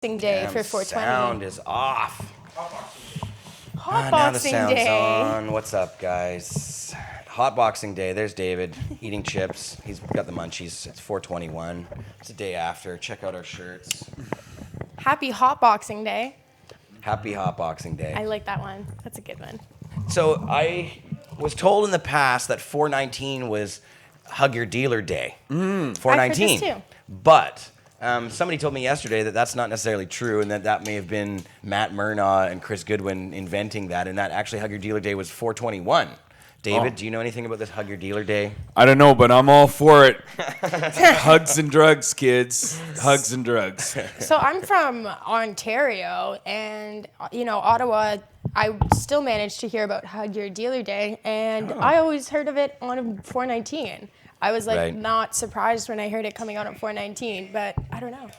day for 420. Sound is off. Hot Now the boxing sound's day. on. What's up, guys? Hot boxing day. There's David eating chips. He's got the munchies. It's 421. It's the day after. Check out our shirts. Happy hot boxing day. Happy hot boxing day. I like that one. That's a good one. So I was told in the past that 419 was Hug Your Dealer Day. 419. I've heard this too. But somebody told me yesterday that that's not necessarily true, and that may have been Matt Murnaugh and Chris Goodwin inventing that, and that actually Hug Your Dealer Day was 421. David, do you know anything about this Hug Your Dealer Day? I don't know, but I'm all for it. Hugs and drugs, kids. Hugs and drugs. So I'm from Ontario, and Ottawa. I still managed to hear about Hug Your Dealer Day, and I always heard of it on 419. I was not surprised when I heard it coming out on 419, but I don't know.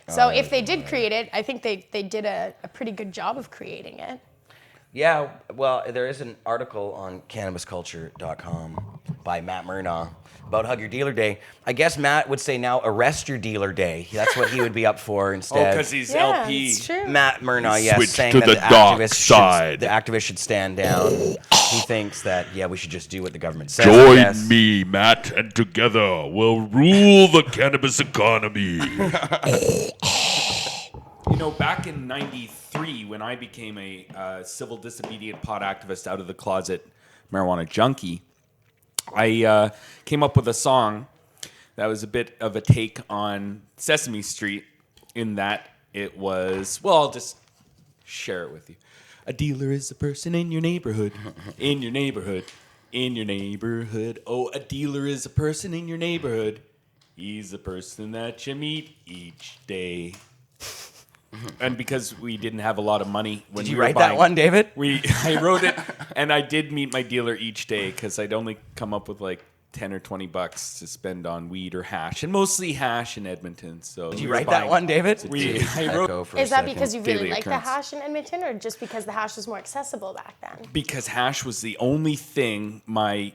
So if they did create it, I think they did a pretty good job of creating it. Yeah, well, there is an article on cannabisculture.com by Matt Murnaugh about Hug Your Dealer Day. I guess Matt would say now Arrest Your Dealer Day. That's what he would be up for instead. because he's Yeah, LP. it's true. Matt Murnaugh, yes, Switch saying to that the dark the side. activists should stand down. He thinks that, we should just do what the government says. I Join guess. me, Matt, and together we'll rule the cannabis economy. Back in '93, when I became a civil disobedient pot activist out of the closet marijuana junkie, I came up with a song that was a bit of a take on Sesame Street in that it was, I'll just share it with you. A dealer is a person in your neighborhood, in your neighborhood, in your neighborhood. Oh, a dealer is a person in your neighborhood. He's a person that you meet each day. And because we didn't have a lot of money when Did you we were write buying, that one, David? I wrote it, and I did meet my dealer each day because I'd only come up with like $10 or $20 to spend on weed or hash, and mostly hash in Edmonton. So Did you write that one, David? I wrote Is that because you really Daily like the occurrence. hash in Edmonton, or just because the hash was more accessible back then? because hash was the only thing my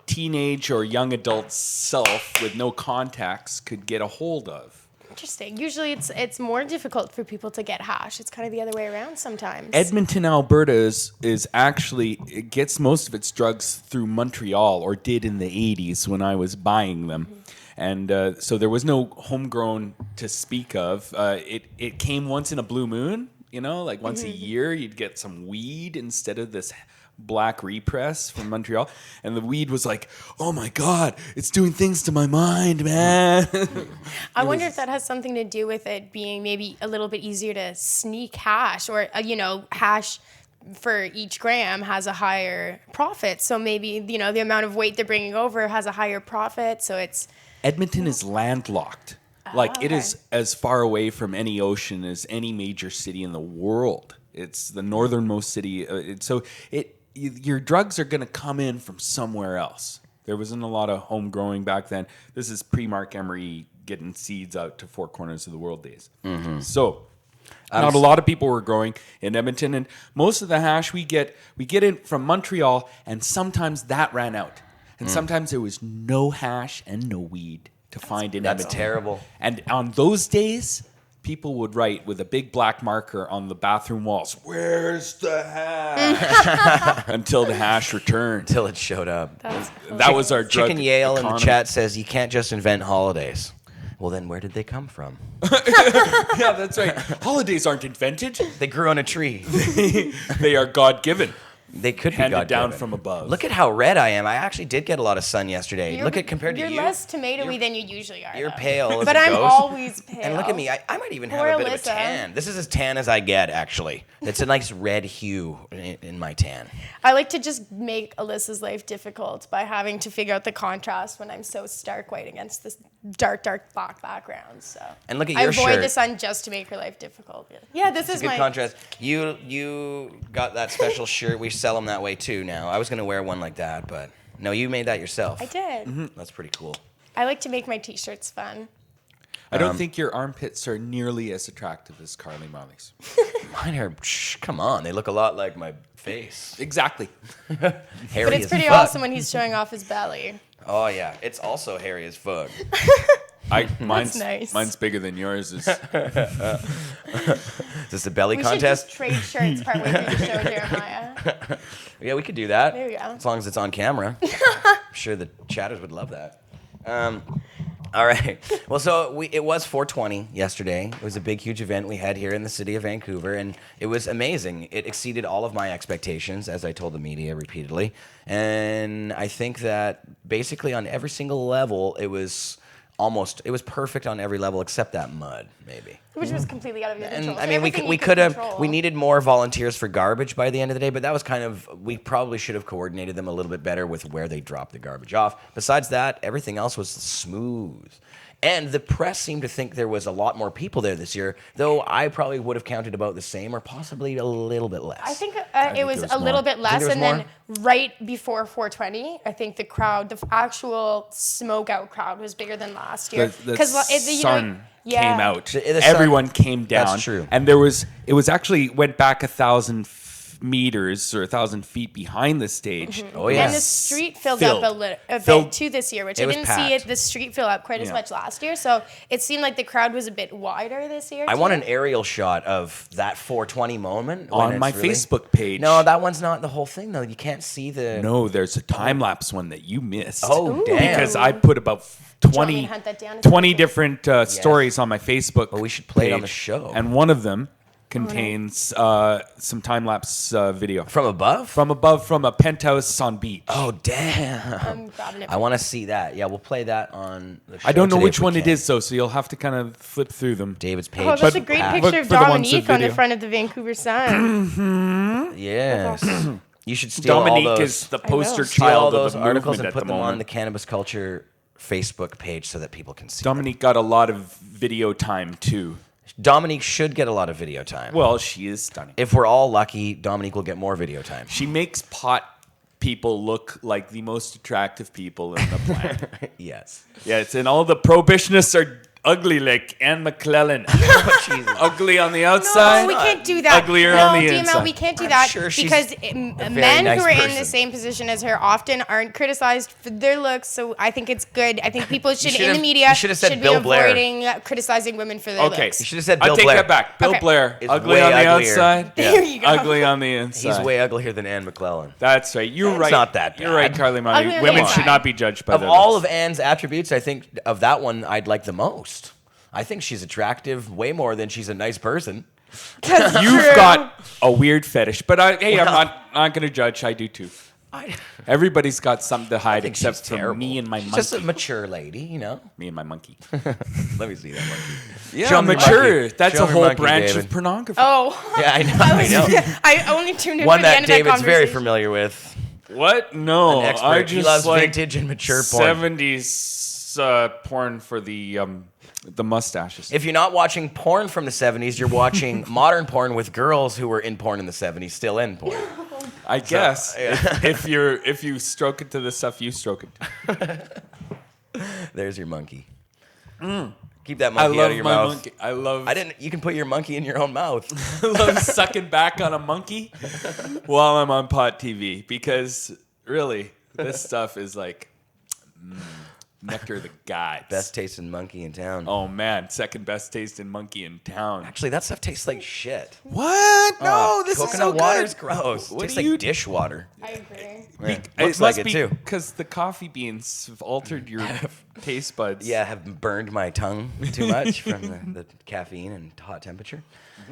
teenage or young adult self with no contacts could get a hold of. Interesting. Usually it's more difficult for people to get hash. It's kind of the other way around sometimes. Edmonton, Alberta is actually, it gets most of its drugs through Montreal, or did in the 80s when I was buying them. And so there was no homegrown to speak of. It came once in a blue moon, like once a year you'd get some weed instead of this black repress from Montreal. And the weed was like, oh my God, it's doing things to my mind, man. I wonder if that has something to do with it being maybe a little bit easier to sneak hash, or, hash for each gram has a higher profit. So maybe, the amount of weight they're bringing over has a higher profit. So it's... Edmonton is landlocked. It is as far away from any ocean as any major city in the world. It's the northernmost city. Your drugs are going to come in from somewhere else. There wasn't a lot of home growing back then. This is pre-Mark Emery getting seeds out to four corners of the world days. So not a lot of people were growing in Edmonton, and most of the hash we get in from Montreal, and sometimes that ran out. And sometimes there was no hash and no weed to find in Edmonton. That's terrible. And on those days, people would write with a big black marker on the bathroom walls, "Where's the hash?" Until the hash returned. Until it showed up. That was our drug Chicken Yale in the economy. chat says you can't just invent holidays. Well, then where did they come from? Yeah, that's right. Holidays aren't invented. They grew on a tree. They are God-given. They could be Handed God-given. down from above. Look at how red I am. I actually did get a lot of sun yesterday. Look at compared to you. You're less tomatoey than you usually are. You're though. pale as But a I'm ghost. always pale. And look at me. I might even have Poor a bit of a Alyssa. tan. This is as tan as I get, actually. It's a nice red hue in my tan. I like to just make Alyssa's life difficult by having to figure out the contrast when I'm so stark white against this dark black background. So And look at I your avoid shirt. the sun just to make her life difficult. Yeah, this is Good my contrast. You got that special shirt. We sell them that way too now. I was going to wear one like that, but no, you made that yourself. I did. That's pretty cool. I like to make my t-shirts fun. I don't think your armpits are nearly as attractive as Carly Molly's. Mine are, come on, they look a lot like my face. Exactly. Hairy But it's as pretty fuck. awesome when he's showing off his belly. Oh yeah, it's also hairy as fuck. Mine's bigger than yours. Is this a belly We should contest? just trade shirts partway through the show, Jeremiah. Yeah, we could do that. There you go. As long as it's on camera. I'm sure the chatters would love that. All right. Well, so it was 420 yesterday. It was a big, huge event we had here in the city of Vancouver, and it was amazing. It exceeded all of my expectations, as I told the media repeatedly. And I think that basically on every single level, it was perfect on every level except that mud, maybe. Which was completely out of your control. And I mean, we needed more volunteers for garbage by the end of the day, but that was we probably should have coordinated them a little bit better with where they dropped the garbage off. Besides that, everything else was smooth. And the press seemed to think there was a lot more people there this year, though I probably would have counted about the same or possibly a little bit less. I think it was a little bit less, and then right before 420, I think the actual smoke out crowd was bigger than last year. The sun came out. The sun- Everyone came down. That's true. And it was actually went back 1,000 meters or 1,000 feet behind the stage. Oh yeah. And the street filled up a bit too this year, which I didn't see the street fill up quite as much last year. So it seemed like the crowd was a bit wider this year. I want an aerial shot of that 420 moment on my Facebook page. No, that one's not the whole thing though. You can't see the. No, there's a time lapse one that you missed. Oh, damn. Because I put about 20 different stories on my Facebook. Well, we should play it on the page, show. and one of them contains some time lapse video From above? from a penthouse on beach. Oh, damn. I'm grabbing it. I want to see that. Yeah, we'll play that on the show. I don't know today which if we one it can. is though, so you'll have to kind of flip through them. David's page. Oh, that's a But- great Look picture of for the ones with Dominique on the video. front of the Vancouver Sun. Yes. You should steal all Dominique those. is the poster steal all child those of the articles movement and at put the them on moment. the Cannabis Culture Facebook page so that people can see. Dominique got a lot of video time too. Dominique should get a lot of video time. Well, she is stunning. If we're all lucky, Dominique will get more video time. She makes pot people look like the most attractive people in the planet. Yes. Yes, and all the prohibitionists are ugly like Anne McClellan. Ugly on the outside. No, we can't do that. Uglier no, on the DML, inside. we can't do that sure she's because very men nice who are in person. the same position as her often aren't criticized for their looks. So I think it's good. I think people should should in have- the media you should have said be Bill Blair. avoiding criticizing women for their Okay. looks. You should have said I'll Bill take Blair. that back. Bill Okay. Blair. Is Ugly way on the uglier. outside. Yeah. There you go. Ugly on the inside. He's way uglier than Anne McClellan. That's right. You're It's right. not that You're right, bad. Carly Ugly Money. on the Women inside. should not be judged by Of their all looks. of Anne's attributes, I think of that one I'd like the most. I think she's attractive way more than she's a nice person. You've got a weird fetish, but I'm not going to judge. I do too. I Everybody's got something to hide think except she's for terrible. me and my She's monkey. just a mature lady, you know. Me and my monkey. Let me see that monkey. Yeah, Show me your mature. monkey. That's Show a me your whole monkey, branch David. of pornography. Oh, Yeah, I know. I know. I only tuned in One for the that end of David's that very conversation. familiar with. What? No, An expert. I He just loves like vintage and mature porn. 70s porn for the mustaches. If you're not watching porn from the 70s, you're watching modern porn with girls who were in porn in the 70s, still in porn. I guess if you stroke it to the stuff you stroke it. There's your monkey. Keep that I monkey out love of your my mouth. monkey. I love. You can put your monkey in your own mouth. I love sucking back on a monkey while I'm on Pot TV because really, this stuff is like nectar of the gods. Best tasting monkey in town. Oh man, second best tasting monkey in town. Actually, that stuff tastes like shit. What? No, this is Coconut so good. water's gross. What tastes do like you- dishwater. I agree. Yeah. It Looks must like it be too. because the coffee beans have altered your taste buds. Yeah, have burned my tongue too much from the caffeine and hot temperature.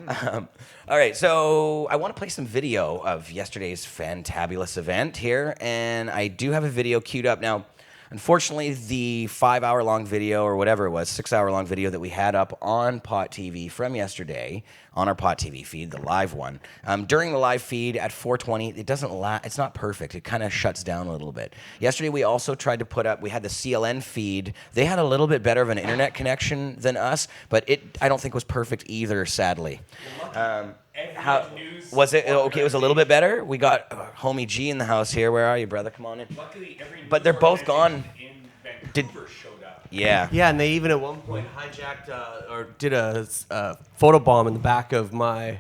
All right, so I want to play some video of yesterday's fantabulous event here, and I do have a video queued up. Now, unfortunately, the 5-hour-long video, or whatever it was, 6-hour-long video that we had up on Pot TV from yesterday, on our Pot TV feed, the live one, during the live feed at 4:20, it doesn't it's not perfect. It kind of shuts down a little bit. Yesterday, we also tried to put up, we had the CLN feed. They had a little bit better of an internet connection than us, but I don't think was perfect either, sadly. How was it? Okay, it was a little bit better. We got homie G in the house here. Where are you, brother? Come on in. Luckily, every But they're both gone. in Did- Vancouver showed up. Yeah. Yeah, and they even at one point hijacked or did a photobomb in the back of the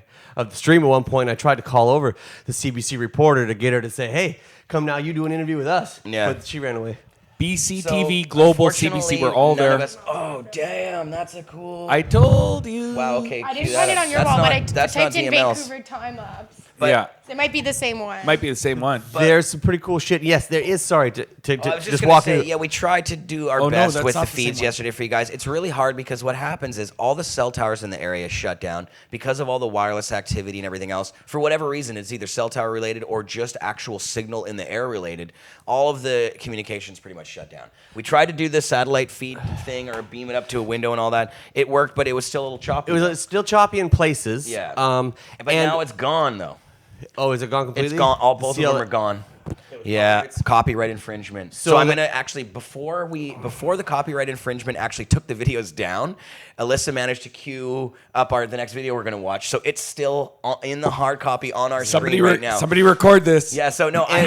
stream at one point. I tried to call over the CBC reporter to get her to say, "Hey, come now, you do an interview with us." Yeah. But she ran away. BCTV, Global, CBC, we're all there. Oh, damn, that's a cool. I told you. Wow, okay. I cue didn't that find it up. on your That's wall, not- but I that's not typed in DML's. Vancouver time lapse. But- yeah, So it might be the same one. might be the same one. There's some pretty cool shit. Yes, there is. Sorry to I was just gonna walk say, in. yeah, we tried to do our Oh, no, best that's with not the the same feeds one. yesterday for you guys. It's really hard because what happens is all the cell towers in the area shut down because of all the wireless activity and everything else. For whatever reason, it's either cell tower related or just actual signal in the air related. All of the communications pretty much shut down. We tried to do the satellite feed thing or beam it up to a window and all that. It worked, but it was still a little choppy. It was still choppy in places. Yeah. But but now it's gone though. oh, is it gone completely? It's gone. Both of them CL are gone. Yeah, copyright infringement. So I'm gonna actually before the copyright infringement actually took the videos down, Alyssa managed to queue up the next video we're gonna watch. So it's still in the hard copy on our screen right now. Somebody record this. Yeah, so no, I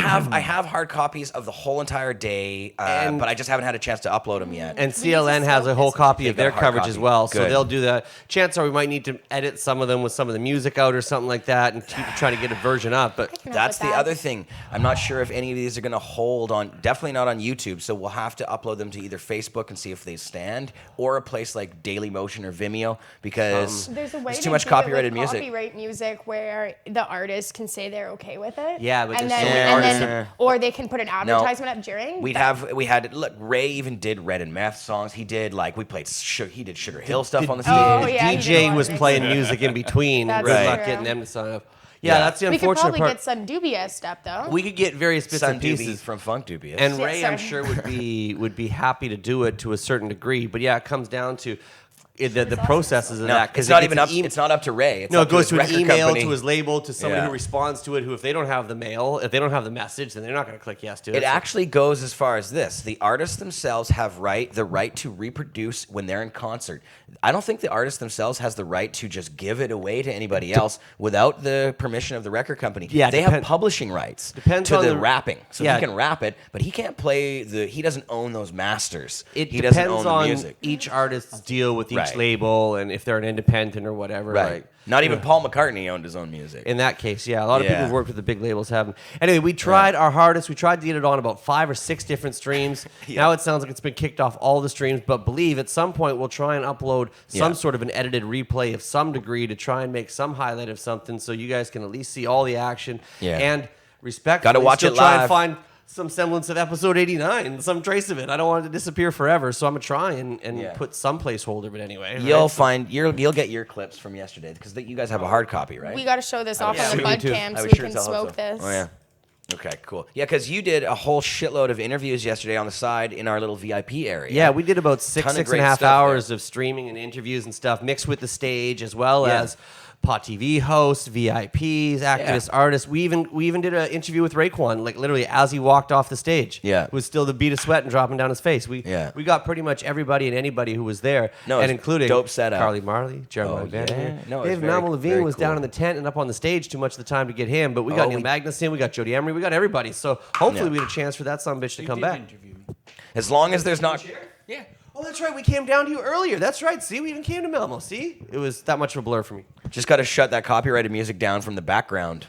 have hard copies of the whole entire day, but I just haven't had a chance to upload them yet. And CLN has a whole copy of They've their got a hard coverage copy. as well, so Good. they'll do that. Chances are we might need to edit some of them with some of the music out or something like that, and keep trying to get a version up. But Can help That's with the that. other thing. I'm not sure if any of these are going to hold on. Definitely not on YouTube. So we'll have to upload them to either Facebook and see if they stand, or a place like Dailymotion or Vimeo because There's a way there's to too much do copyrighted it with music. Copyright music where the artist can say they're okay with it. Yeah, but and there's then, so many and artists then or they can put an advertisement up during. We had look. Ray even did Red and Meth songs. He did he did Sugar Hill stuff on the stage. Oh, yeah, he did a DJ lot was of playing mixing. music in between. That's Good Right. luck true. getting them to sign up. Yeah, Yeah. that's the We could unfortunate probably part. get some dubious stuff though. We could get various bits Sun and Doobie pieces. from Funk Dubious. And Yeah, Ray, I'm sorry. sure would be happy to do it to a certain degree. But yeah, it comes down to the processes of no, that. it's not even up. It's not up to Ray. It's No, up it goes his to an record email, company. to his label, to somebody Yeah. who responds to it. Who, if they don't have the mail, if they don't have the message, then they're not going to click yes to it. It actually goes as far as this: the artists themselves have the right to reproduce when they're in concert. I don't think the artist themselves has the right to just give it away to anybody else without the permission of the record company. Yeah, they have publishing rights depends to on the the- rapping, so yeah. he can rap it, but he can't play he doesn't own those masters. It he doesn't depends own the on music. each artist's deal with each Right. label, and if they're an independent or whatever. Right. Like, Not even Paul McCartney owned his own music. in that case, yeah, a lot of Yeah. people who worked with the big labels haven't. Anyway, we tried our hardest. We tried to get it on about 5 or 6 different streams. Now it sounds like it's been kicked off all the streams, but believe at some point we'll try and upload some Yeah. sort of an edited replay of some degree to try and make some highlight of something so you guys can at least see all the action. Yeah. And respect. Gotta watch still it try and live. find some semblance of episode 89, some trace of it. I don't want it to disappear forever, so I'm gonna try and Yeah. put some placeholder of it anyway. right? You'll get your clips from yesterday because you guys have a hard copy, right? We got to show this off yeah, on the we do too. Budcam I so would we sure can as hell hope smoke so. this. Oh yeah. Okay, cool. Yeah, because you did a whole shitload of interviews yesterday on the side in our little VIP area. Yeah, we did about six Ton of and great a half stuff hours there. of streaming and interviews and stuff, mixed with the stage as well Yeah. as Pot TV hosts, VIPs, activist artists. We even did an interview with Raekwon, like literally as he walked off the stage. Yeah. It was still the bead of sweat and dropping down his face. We got pretty much everybody and anybody who was there, No, it and was including dope setup. Carly Marley, Jeremiah Oh, Van yeah. Heer. No, it was David very- Malmo Levine very was down cool. in the tent and up on the stage too much of the time to get him, but we got Oh, Neil we- Magnuson, we got Jody Emery, we got everybody. So hopefully Yeah. we get a chance for that son of a bitch to come back. As long as there's not. Yeah. Oh, that's right. We came down to you earlier. That's right. See, we even came to Malmo. See, it was that much of a blur for me. Just got to shut that copyrighted music down from the background,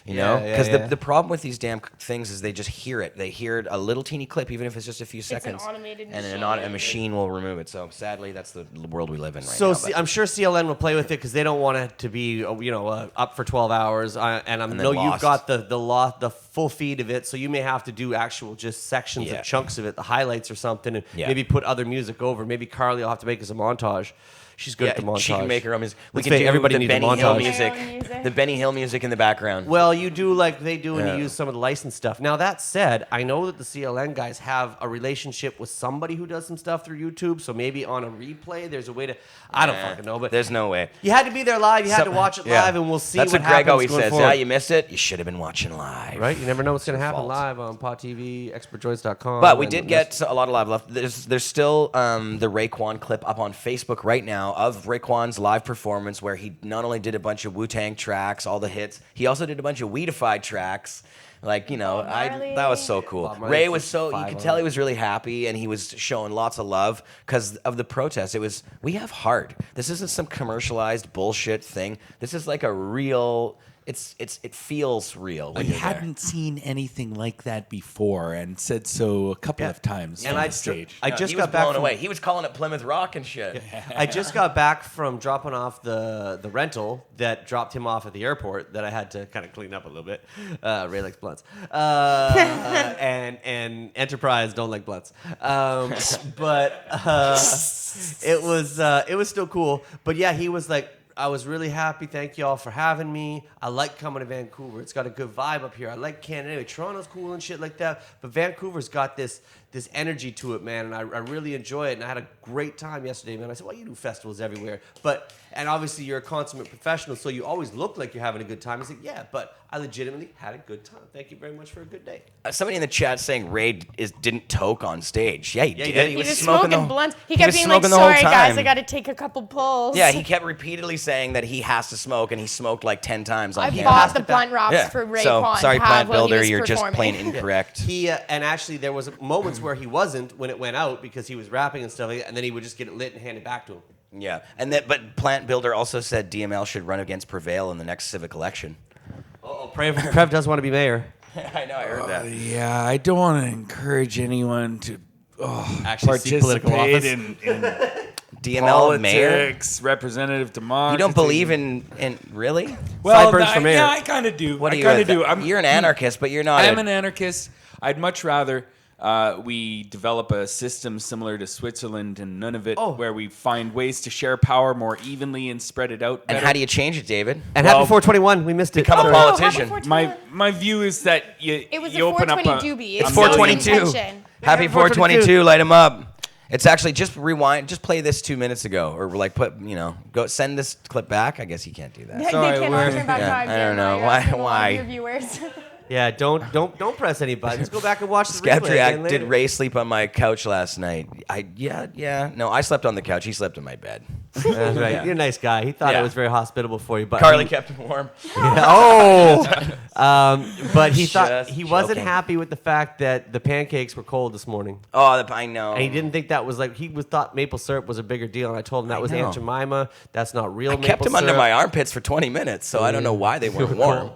you know? Yeah, Because yeah. the problem with these damn things is they just hear it. They hear a little teeny clip, even if it's just a few an seconds. automated and machine. a machine will remove it. So sadly, that's the world we live in right So now. I'm sure CLN will play with it because they don't want it to be, up for 12 hours. And I then know you've lost. got the full feed of it, so you may have to do actual just sections Yeah. of chunks of it, the highlights or something, and Yeah. maybe put other music over. Maybe Carly will have to make us a montage. She's good at the montage. She can make her own music. We Let's can say do everybody the needs a Benny Hill montage. music. Their own music. The Benny Hill music in the background. Well, you do like they do, and Yeah. you use some of the licensed stuff. Now that said, I know that the CLN guys have a relationship with somebody who does some stuff through YouTube. So maybe on a replay, there's a way to. I don't fucking know, but There's no way. you had to be there live. You had to Some- watch it yeah. live, and we'll see. That's what Greg happens always going says. forward. Yeah, you missed it. You should have been watching live. Right? You never know what's going to happen fault. live on Pot TV, expertjoints.com. But we and did that's- get a lot of live left. There's still the Raekwon clip up on Facebook right now of Raekwon's live performance where he not only did a bunch of Wu-Tang tracks, all the hits, he also did a bunch of Weedified tracks. Like, Marley. that was so cool. Bob Marley Ray was took you five could on tell it. he was really happy and he was showing lots of love because of the protest. It was, we have heart. This isn't some commercialized bullshit thing. This is like a real, it feels real. When I you're there. hadn't seen anything like that before, and said so a couple of times And on I the stage. I Yeah, just he got was back blown from, away. He was calling it Plymouth Rock and shit. I just got back from dropping off the rental that dropped him off at the airport that I had to kind of clean up a little bit. Ray likes blunts. And Enterprise don't like blunts. But it was still cool. But yeah, he was like, I was really happy. Thank you all for having me. I like coming to Vancouver. It's got a good vibe up here. I like Canada. Anyway, Toronto's cool and shit like that. But Vancouver's got this energy to it, man. And I really enjoy it. And I had a great time yesterday, man. I said, well, you do festivals everywhere. And obviously you're a consummate professional, so you always look like you're having a good time. I said, yeah, but I legitimately had a good time. Thank you very much for a good day. Somebody in the chat saying Ray didn't toke on stage. Yeah, he did. did. He He was was smoking smoking the blunts. He he kept was being like, smoking the whole sorry, guys, time. I got to take a couple pulls. Yeah, he kept repeatedly saying that he has to smoke, and he smoked like 10 times on I camera. bought the blunt wraps for Ray So, Pond sorry, to have Plant while he Builder, was you're just performing. plain incorrect. He and actually there was moments where he wasn't when it went out because he was rapping and stuff like that, and then he would just get it lit and hand it back to him. Yeah, but Plant Builder also said DML should run against Prevail in the next civic election. Prev does want to be mayor. I know, I heard that. Yeah, I don't want to encourage anyone to Actually seek political office. in DML mayor? politics, representative democracy. You don't believe in really? Sideburns for mayor. Yeah, I kind of do. What are I you? kind of do. You're an anarchist, but you're not. I'm an anarchist. I'd much rather we develop a system similar to Switzerland and none of it, where we find ways to share power more evenly and spread it out And better. how do you change it, David? And Well, happy 421, we missed it. Become a Oh, politician. happy 420. my view is that It was you a open up 420 a doobie. It's It's 422. intention. Happy Yeah, 422. Light them up. It's actually just rewind. Just play this 2 minutes ago, or like go send this clip back. I guess you can't do that. They Sorry, cannot we're- turn back yeah, time. I don't know. You're Why- asking a lot of why? Your viewers. Yeah, don't press any buttons. Go back and watch the replay again Skeptriac, later. did Ray sleep on my couch last night? Yeah. No, I slept on the couch. He slept in my bed. That's right. You're a nice guy. He thought Yeah. it was very hospitable for you, but Carly kept him warm. but he thought Just he wasn't joking. happy with the fact that the pancakes were cold this morning, Oh, I know. and he didn't think that was like thought maple syrup was a bigger deal. And I told him that was know. Aunt Jemima. That's not real. I maple kept him syrup. under my armpits for 20 minutes, so I don't know why they weren't warm.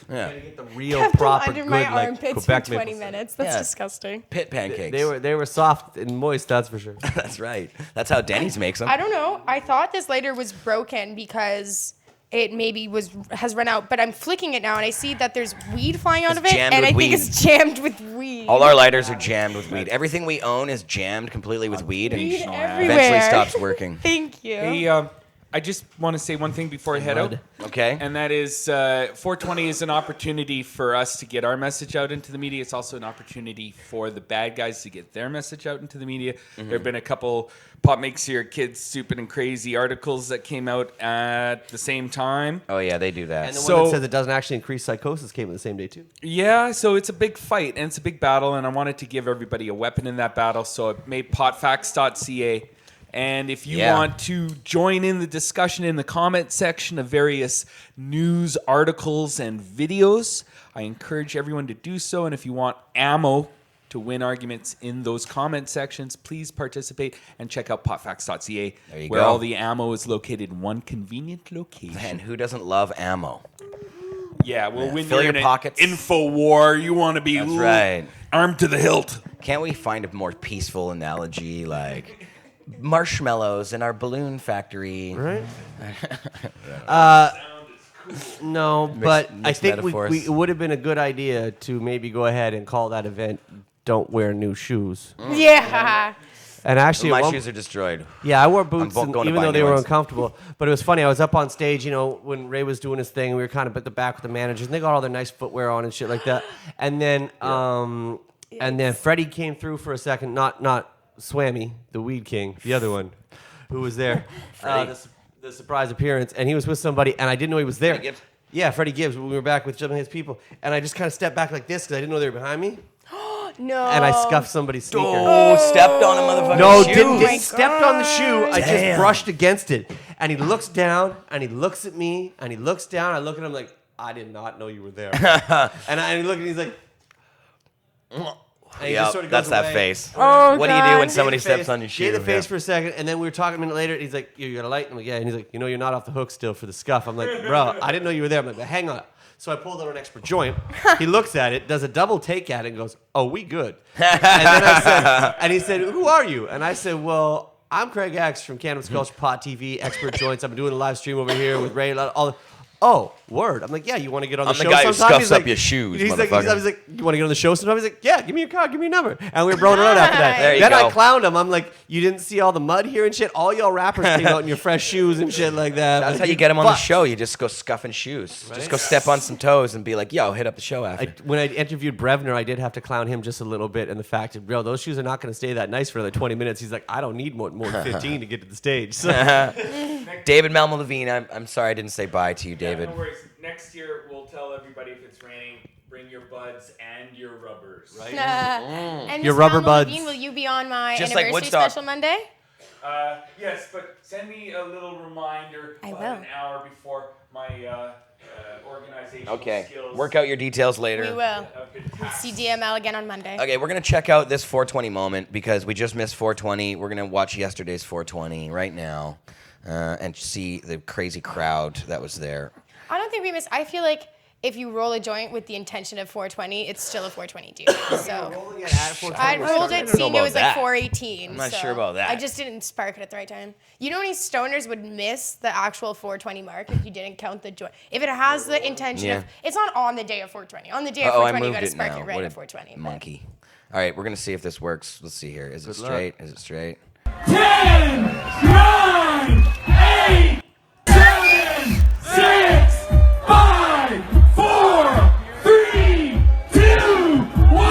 Yeah. Gotta get the real Kept them proper under good my like armpits Quebec for 20 maple syrup. minutes. That's Yeah. disgusting. Pit pancakes. They were soft and moist. That's for sure. That's right. That's how Denny's makes them. I don't know. I thought this lighter was broken because it maybe has run out, but I'm flicking it now and I see that there's weed flying out It's of it, jammed and with I weed. think it's jammed with weed. All our lighters are jammed with weed. Everything we own is jammed completely with weed, and Weed Eventually everywhere. stops working. Thank you. Hey, I just want to say one thing before I head out. Okay. And that is 420 is an opportunity for us to get our message out into the media. It's also an opportunity for the bad guys to get their message out into the media. There have been a couple Pop Makes Your Kids Stupid and Crazy articles that came out at the same time. Oh yeah, they do that. And the So- one that says it doesn't actually increase psychosis came the same day too. Yeah, so it's a big fight and it's a big battle, and I wanted to give everybody a weapon in that battle, so I made potfacts.ca. And if you Yeah. want to join in the discussion in the comment section of various news articles and videos, I encourage everyone to do so. And if you want ammo to win arguments in those comment sections, please participate and check out potfacts.ca, There you where go. all the ammo is located in one convenient location. And who doesn't love ammo? Yeah, well, when Fill you're your in pockets. an info war, you want to be That's right. armed to the hilt. Can't we find a more peaceful analogy, like marshmallows in our balloon factory? Right? No, but I mixed think metaphors. it would have been a good idea to maybe go ahead and call that event "Don't Wear New Shoes." Yeah. And actually, My at one- shoes are destroyed. yeah, I wore boots, going to even buy though they new were ones. uncomfortable. But it was funny. I was up on stage, when Ray was doing his thing. We were kind of at the back with the managers, and they got all their nice footwear on and shit like that. And then, Freddie came through for a second. Not Swammy, the Weed King, the other one, who was there. The surprise appearance, and he was with somebody, and I didn't know he was there. Freddie Gibbs? Yeah, Freddie Gibbs. We were back with some of his people, and I just kind of stepped back like this because I didn't know they were behind me, No. and I scuffed somebody's sneaker. Oh, stepped on a motherfucking No, shoe. didn't my stepped on the shoe. I just Damn. brushed against it. And he looks down, and he looks at me, and he looks down. I look at him like, I did not know you were there. and he looked, and he's like, and he Yeah, just sort of that's goes that away. face. Oh, What do you do God. when somebody Gave the face- steps on your shoe? Gave the face Yeah. for a second, and then we were talking a minute later. And he's like, "You got a light?" I'm like, "Yeah." And he's like, "You're not off the hook still for the scuff." I'm like, "Bro, I didn't know you were there." I'm like, "Hang on." So I pulled out an expert joint. He looks at it, does a double take at it, and goes, "Oh, we good." And then I said, and he said, "Who are you?" And I said, "Well, I'm Craig X from Cannabis Culture Pot TV, Expert Joints. I'm doing a live stream over here with Ray. Oh, word. I'm like, yeah, you want to get on the show I'm the guy who sometime? scuffs He's up like, your shoes, he's like, motherfucker. he's like, you want to get on the show sometime? He's like, yeah, give me your card, give me your number. And we were rolling around after that. There you Then go. I clowned him. I'm like, you didn't see all the mud here and shit? All y'all rappers came out in your fresh shoes and shit like that. That's how you get him on the show. You just go scuffing shoes. Just go step on some toes and be like, yo, hit up the show after. When I interviewed Brevner, I did have to clown him just a little bit. And the fact that, bro, those shoes are not going to stay that nice for another 20 minutes. He's like, I don't need more than 15 to get to the stage. So. David Malmo Levine, I'm sorry I didn't say bye to you, David. No worries. Next year, we'll tell everybody if it's raining, bring your buds and your rubbers. Right? And Your Miss rubber Malmo buds. Levine, will you be on my Just like anniversary Woodstock. special Monday? Yes, but send me a little reminder I about will. an hour before my organizational Okay, skills. work out your details later. We will. Have been taxed. See DML again on Monday. Okay, we're going to check out this 420 moment because we just missed 420. We're going to watch yesterday's 420 right now and see the crazy crowd that was there. I don't think we missed. I feel like if you roll a joint with the intention of 420, it's still a 420 dude. So I rolled it, seeing know it was about like that. 418. I'm not so sure about that. I just didn't spark it at the right time. You know how many stoners would miss the actual 420 mark if you didn't count the joint? If it has the intention of, it's not on the day of 420. On the day of Oh, I 420, you moved got to it spark now. it right What at a 420. monkey. All right, we're going to see if this works. Let's see here. Is it straight? Is it straight? 10, 9, 8, 7, 6, 5, 4, 3, 2, 1.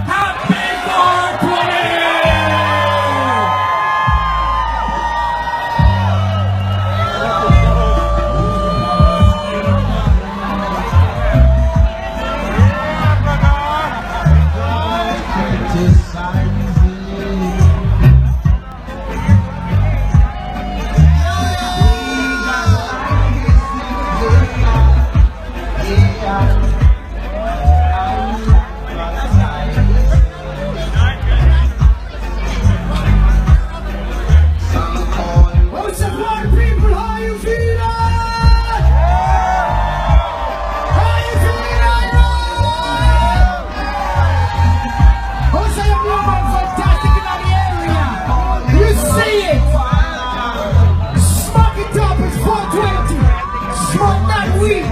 Happy 420! What's up, party people? How you feeling? How you feeling? What's up, everyone? Fantastic in the area. You see it. Smoke it up. It's 420. Smoke that weed.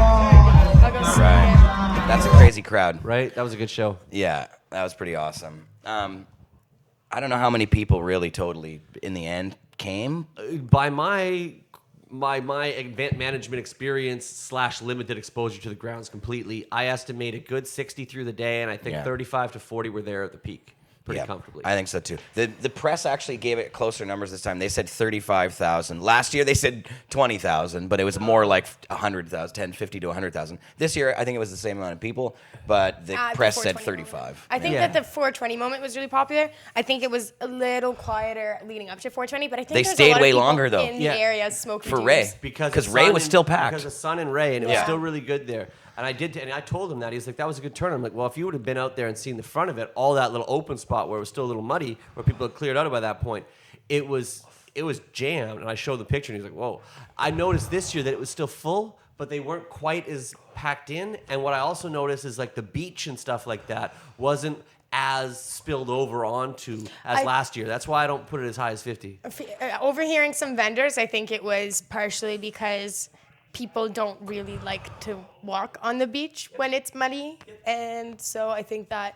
I'll go see it. That's a crazy crowd. Right? That was a good show. Yeah, that was pretty awesome. I don't know how many people really totally, in the end, came. By my event management experience / limited exposure to the grounds completely, I estimate a good 60 through the day, and I think 35 to 40 were there at the peak pretty Yeah, comfortably. I think so too. The press actually gave it closer numbers this time. They said 35,000. Last year they said 20,000, but it was more like 100,000, 10, 50 to 100,000. This year I think it was the same amount of people, but the At the press said 420 35. moment. I think that the 420 moment was really popular. I think it was a little quieter leading up to 420, but I think They there's stayed a lot way of people longer, though. in Yeah. the area smoking For juice. Ray. because Ray Sun was and- still packed. Because of Sun and Ray, and it was Yeah. still really good there. And I told him that. He's like, that was a good turn. I'm like, well, if you would have been out there and seen the front of it, all that little open spot where it was still a little muddy, where people had cleared out by that point, it was jammed. And I showed the picture, and he's like, whoa. I noticed this year that it was still full, but they weren't quite as packed in. And what I also noticed is like the beach and stuff like that wasn't as spilled over onto as last year. That's why I don't put it as high as 50. Overhearing some vendors, I think it was partially because people don't really like to walk on the beach when it's muddy. And so I think that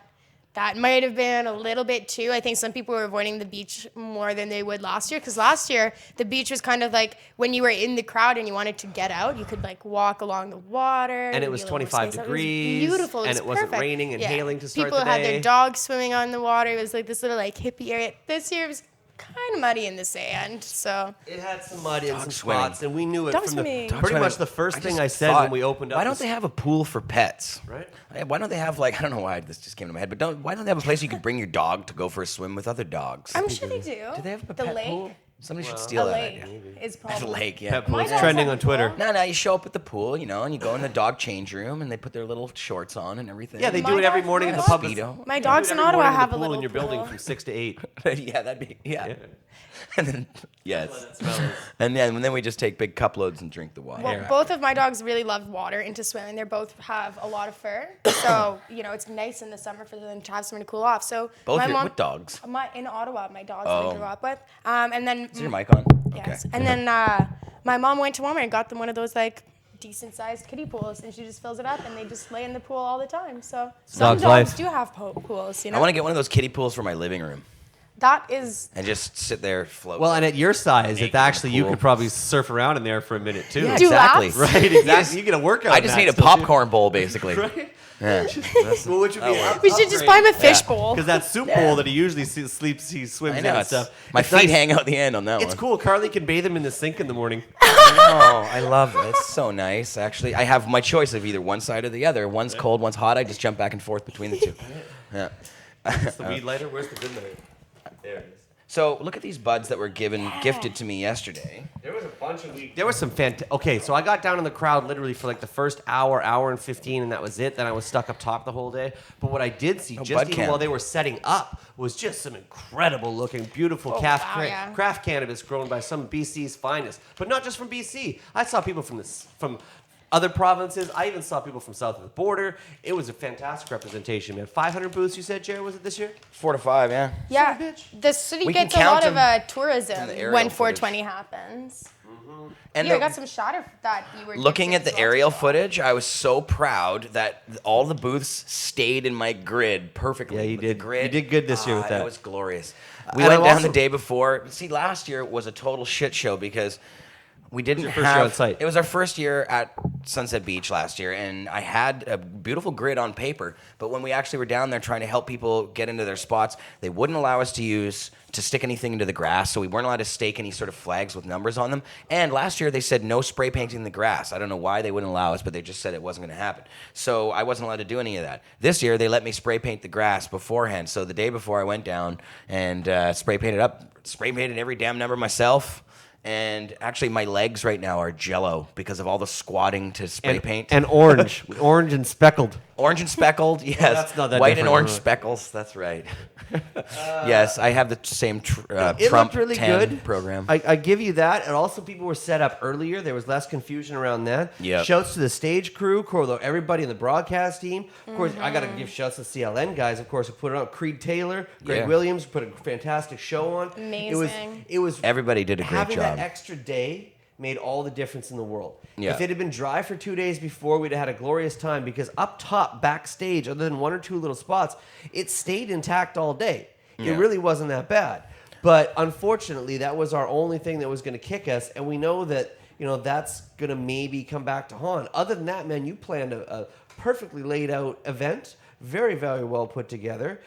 might have been a little bit too. I think some people were avoiding the beach more than they would last year. Because last year, the beach was kind of like when you were in the crowd and you wanted to get out, you could like walk along the water. And it was be a little more 25 spaced out. degrees, It was beautiful. and was it wasn't perfect. raining and hailing to start People the had day. their dogs swimming on the water. It was like this little like hippie area. This year was kind of muddy in the sand. So It had some mud in some swimming. spots, and we knew it Dog from the swimming. pretty much the first thing I said when we opened up. Why don't was- they have a pool for pets? Right. Why don't they have like, I don't know why this just came to my head, but why don't they have a place you can bring your dog to go for a swim with other dogs? I'm sure they do. Do they have a the pet lake? pool? Somebody should steal A that lake idea. is At probably. a lake, yeah. My It's dogs trending have on a Twitter. pool. No, you show up at the pool, and you go in the dog change room, and they put their little shorts on and everything. Yeah, they My do it every dogs- morning in my the public. Speedo. My They do dogs it in every Ottawa morning in have the a pool little in your building pool. from 6 to 8. Yeah, that'd be and then and then we just take big cup loads and drink the water. Well, both of my dogs really love water and to swim, and they both have a lot of fur. So, it's nice in the summer for them to have somewhere to cool off. So Both my your mom, what dogs? in Ottawa, my dogs that I grew up with. And then Is your mic on? yes. Okay. And then my mom went to Walmart and got them one of those like decent-sized kiddie pools, and she just fills it up, and they just lay in the pool all the time. So some Dog's dogs life. do have pools, I want to get one of those kiddie pools for my living room That is. and just sit there float. Well, and at your size, Naked it's actually in the you pool. could probably surf around in there for a minute too. yeah, Do exactly. laps? Right, exactly. You get a workout. I in just that need a still, too. popcorn bowl, basically. Right? Yeah. Well, which would be We should just buy him a fish bowl. because that soup bowl that he usually sleeps, he swims I in know. and It's, stuff. my It's feet nice. hang out the end on that It's one. cool. Carly can bathe him in the sink in the morning. Oh, I love it. It's so nice, actually. I have my choice of either one side or the other. One's cold, one's hot. I just jump back and forth between the two. Yeah. Where's the weed lighter? Where's the good lighter? There it is. So look at these buds that were gifted to me yesterday. There was a bunch of weed. There was some Okay, so I got down in the crowd literally for like the first hour and 15, and that was it. Then I was stuck up top the whole day. But what I did see, just bud even cam. while they were setting up, was just some incredible looking, beautiful craft cannabis grown by some of BC's finest. But not just from BC. I saw people from other provinces. I even saw people from south of the border. It was a fantastic representation, man. 500 booths, you said, Jared, was it this year? 4 to 5, yeah. Yeah, bitch. the city We can gets a lot count of them tourism in the aerial when footage. 420 happens. And Here, I the- got some shatter that you were looking gifted at the as well. aerial footage, I was so proud that all the booths stayed in my grid perfectly. Yeah, you With the did. grid, You did good this year with that. It was glorious. We And went I've down also- the day before. See, last year was a total shit show because we didn't your first have. year on site. It was our first year at Sunset Beach last year, and I had a beautiful grid on paper. But when we actually were down there trying to help people get into their spots, they wouldn't allow us to stick anything into the grass, so we weren't allowed to stake any sort of flags with numbers on them. And last year they said no spray painting the grass. I don't know why they wouldn't allow us, but they just said it wasn't going to happen. So I wasn't allowed to do any of that. This year they let me spray paint the grass beforehand. So the day before I went down and spray painted every damn number myself. And actually, my legs right now are jello because of all the squatting to spray paint. And orange. Orange and speckled. Orange and speckled, yes. that's not that White and different, orange huh? speckles, that's right. Yes, I have the same It Trump looked really 10 good. program. I give you that. And also, people were set up earlier. There was less confusion around that. Yep. Shouts to the stage crew, everybody in the broadcast team. Of course, I got to give shouts to CLN guys, of course, who put it on. Creed Taylor, Greg Yeah. Williams put a fantastic show on. Amazing. It was Everybody did a great having job. that extra day made all the difference in the world. Yeah. If it had been dry for 2 days before, we'd have had a glorious time because up top, backstage, other than one or two little spots, it stayed intact all day. Yeah. It really wasn't that bad. But unfortunately, that was our only thing that was going to kick us, and we know that that's going to maybe come back to haunt. Other than that, man, you planned a perfectly laid out event, very, very well put together,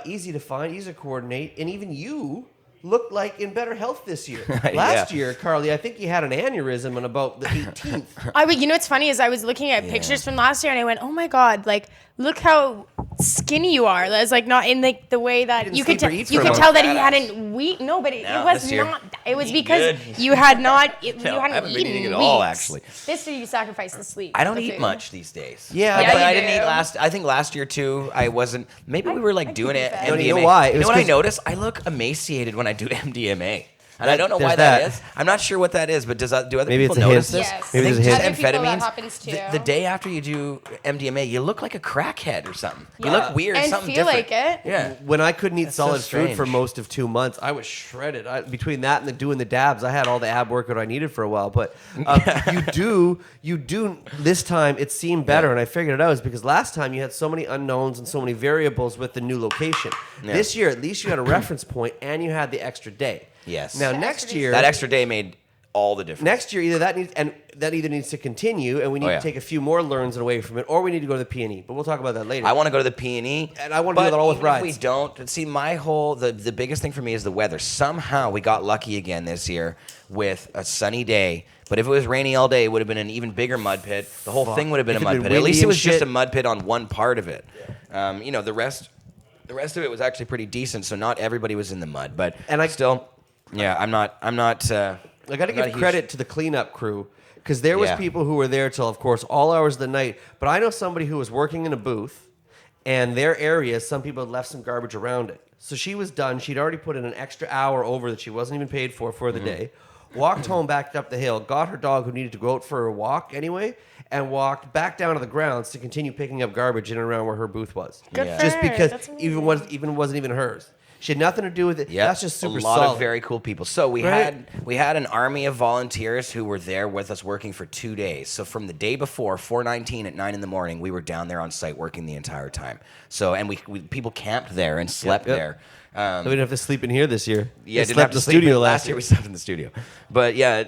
easy to find, easy to coordinate, and even you looked like in better health this year. Last year, Carly, I think you had an aneurysm on about the 18th. You know what's funny is I was looking at pictures from last year and I went, oh my God, like, look how skinny you are. That's like not in the way that didn't you could sleep or eat you for a could month. tell that he Badass. hadn't No, but it No, was this year, not. It was eating because good. you had not. You No, I hadn't haven't been eaten eating in at all, weeks. actually. This year you sacrificed the sleep. I don't the eat food. much these days. Yeah, Yeah, but you I didn't do. eat last. I think last year too. I wasn't. Maybe we were like doing it. fed. No, MDMA. you know why? It You was know what I 'cause- notice? I look emaciated when I do MDMA. And I don't know why There's that. that is. I'm not sure what that is, but do other Maybe people it's a notice hint. this? Yes. Maybe I there's think a just hint. Other people, that amphetamines. happens too. The day after you do MDMA, you look like a crackhead or something. You Yeah. look weird, And something feel different. like it. Yeah. When I couldn't eat That's so solid food for strange. most of 2 months, I was shredded. Between that and doing the dabs, I had all the ab workout I needed for a while. But you do. This time it seemed better, and I figured it out is because last time you had so many unknowns and so many variables with the new location. Yeah. This year, at least you had a reference point, and you had the extra day. Yes. Now The next extra day. year, That extra day made all the difference. next year that either needs to continue, and we need Oh, yeah. to take a few more learns away from it, or we need to go to the P&E. But we'll talk about that later. I want to go to the P&E. And I wanna do that all with even if rides. we don't, see, the biggest thing for me is the weather. Somehow we got lucky again this year with a sunny day. But if it was rainy all day, it would have been an even bigger mud pit. The whole thing would have been If a it'd mud been pit. At windy least it and was just shit. a mud pit on one part of it. The rest of it was actually pretty decent. So not everybody was in the mud, but And I still. Yeah, I'm not. I got to not a give huge- credit to the cleanup crew because there was Yeah. people who were there till, of course, all hours of the night. But I know somebody who was working in a booth, and their area, some people had left some garbage around it. So she was done. She'd already put in an extra hour over that she wasn't even paid for the day. Walked home, backed up the hill, got her dog who needed to go out for a walk anyway, and walked back down to the grounds to continue picking up garbage in and around where her booth was. Good Yeah. for Just her. because That's even wasn't even hers. She had nothing to do with it. Yeah, That's just super a lot solid. of very cool people. So we Right? had an army of volunteers who were there with us working for 2 days. So from the day before, 4/19 at 9 in the morning, we were down there on site working the entire time. So and we people camped there and slept yep. there. So we didn't have to sleep in here this year. Yeah, We didn't slept have in to the sleep studio in- last year. We slept in the studio. But yeah,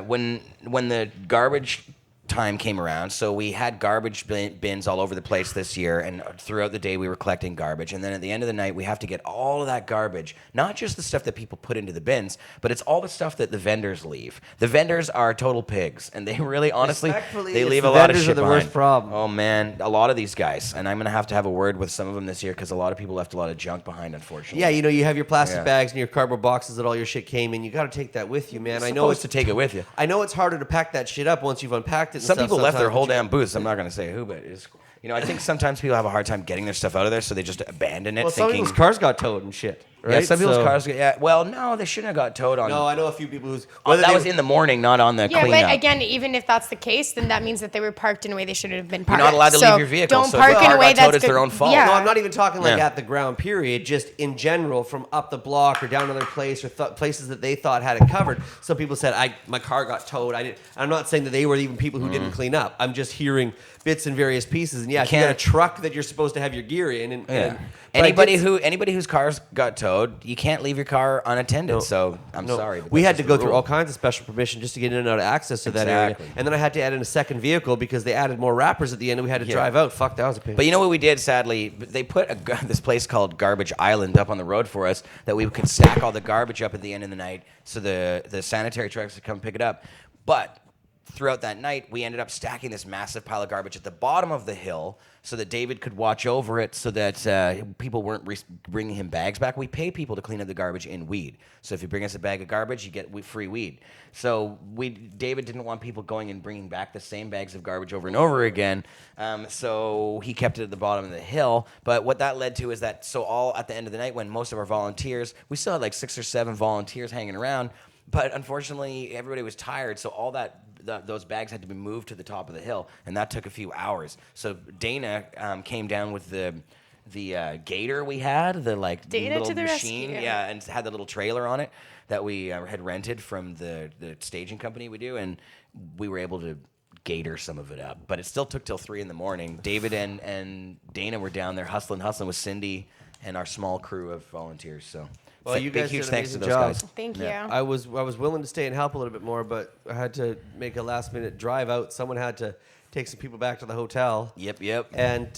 when the garbage time came around, so we had garbage bins all over the place this year, and throughout the day we were collecting garbage, and then at the end of the night we have to get all of that garbage, not just the stuff that people put into the bins, but it's all the stuff that the vendors leave. The vendors are total pigs, and they really, honestly, Respectfully, they it's leave the a lot of vendors shit are the behind. worst problem. Oh man, a lot of these guys, and I'm gonna have a word with some of them this year because a lot of people left a lot of junk behind, unfortunately. Yeah, you have your plastic Yeah. bags and your cardboard boxes that all your shit came in. You got to take that with you, man. You're I know supposed to take it with you. I know it's harder to pack that shit up once you've unpacked it. And Some stuff people left their sometimes, whole but you- damn booths. I'm not going to say who, but it's, I think sometimes people have a hard time getting their stuff out of there, so they just abandon it. Well, some thinking, people's cars got towed and shit. Right? yeah, some people's So- cars. Yeah, well, no, they shouldn't have got towed on. No, I know a few people who's. Oh, whether that they was were- in the morning, not on the Yeah, cleanup. but again, even if that's the case, then that means that they were parked in a way they shouldn't have been You're parked. not allowed to So leave your vehicle. Don't So if park the in a car way got towed, that's it's their good- own fault. Yeah. No, I'm not even talking like Yeah. at the ground, period. Just in general, from up the block or down another place or places that they thought had it covered. Some people said, my car got towed. I'm not saying that they were even people who didn't clean up. I'm just hearing bits and various pieces. And yeah, if you got a can't- truck that you're supposed to have your gear in. And, Yeah. but I did- Anybody whose cars got towed, you can't leave your car unattended. So I'm No. sorry. But We that's had to just go the through rule. all kinds of special permission just to get in and out of access to that area. Exactly. And then I had to add in a second vehicle because they added more wrappers at the end and we had to drive out. Fuck, that was a pain. But you know what we did, sadly? They put this place called Garbage Island up on the road for us that we could stack all the garbage up at the end of the night so the sanitary trucks would come pick it up. But throughout that night, we ended up stacking this massive pile of garbage at the bottom of the hill so that David could watch over it so that people weren't bringing him bags back. We pay people to clean up the garbage in weed. So if you bring us a bag of garbage, you get free weed. So David didn't want people going and bringing back the same bags of garbage over and over again. So he kept it at the bottom of the hill. But what that led to is that all at the end of the night when most of our volunteers, we still had like 6 or 7 volunteers hanging around. But unfortunately, everybody was tired, so all those bags had to be moved to the top of the hill, and that took a few hours. So Dana came down with the gator we had, the Dana little to the machine, rescue. yeah, and had the little trailer on it that we had rented from the staging company we do, and we were able to gator some of it up. But it still took till 3 in the morning. David and Dana were down there hustling with Cindy and our small crew of volunteers. So. Well, you big guys huge did an thanks to amazing those job. guys. Thank you. I was willing to stay and help a little bit more, but I had to make a last minute drive out. Someone had to take some people back to the hotel. Yep. And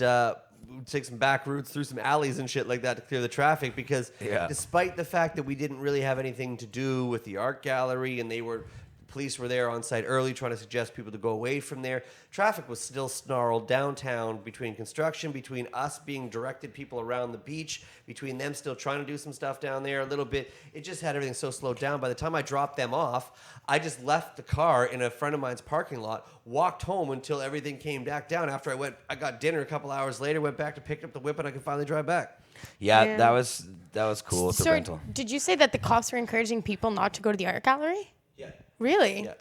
take some back routes through some alleys and shit like that to clear the traffic because despite the fact that we didn't really have anything to do with the art gallery and police were there on site early trying to suggest people to go away from there. Traffic was still snarled downtown between construction, between us being directed people around the beach, between them still trying to do some stuff down there a little bit. It just had everything so slowed down. By the time I dropped them off, I just left the car in a friend of mine's parking lot, walked home until everything came back down. After I got dinner a couple hours later, went back to pick up the whip, and I could finally drive back. Yeah, that was cool. It's a So, rental. did you say that the cops were encouraging people not to go to the art gallery? Yeah. Really? Yeah.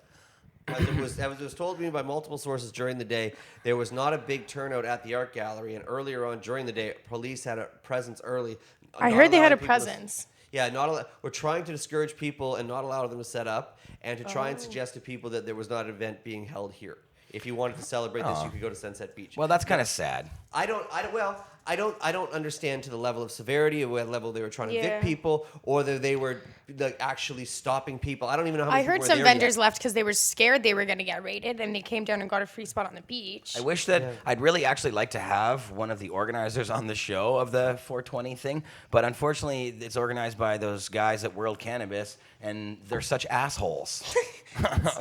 As it was told to me by multiple sources during the day, there was not a big turnout at the art gallery, and earlier on during the day, police had a presence early. I not heard they had allowing a people to- presence. we're trying to discourage people and not allow them to set up, and to try and suggest to people that there was not an event being held here. If you wanted to celebrate this, you could go to Sunset Beach. Well, that's kind of sad. I don't understand to the level of severity or what level they were trying to Yeah. evict people, or that they were actually stopping people. I don't even know how many I heard people were some there vendors yet. left because they were scared they were going to get raided, and they came down and got a free spot on the beach. I wish that I'd really actually like to have one of the organizers on the show of the 420 thing, but unfortunately, it's organized by those guys at World Cannabis, and they're such assholes.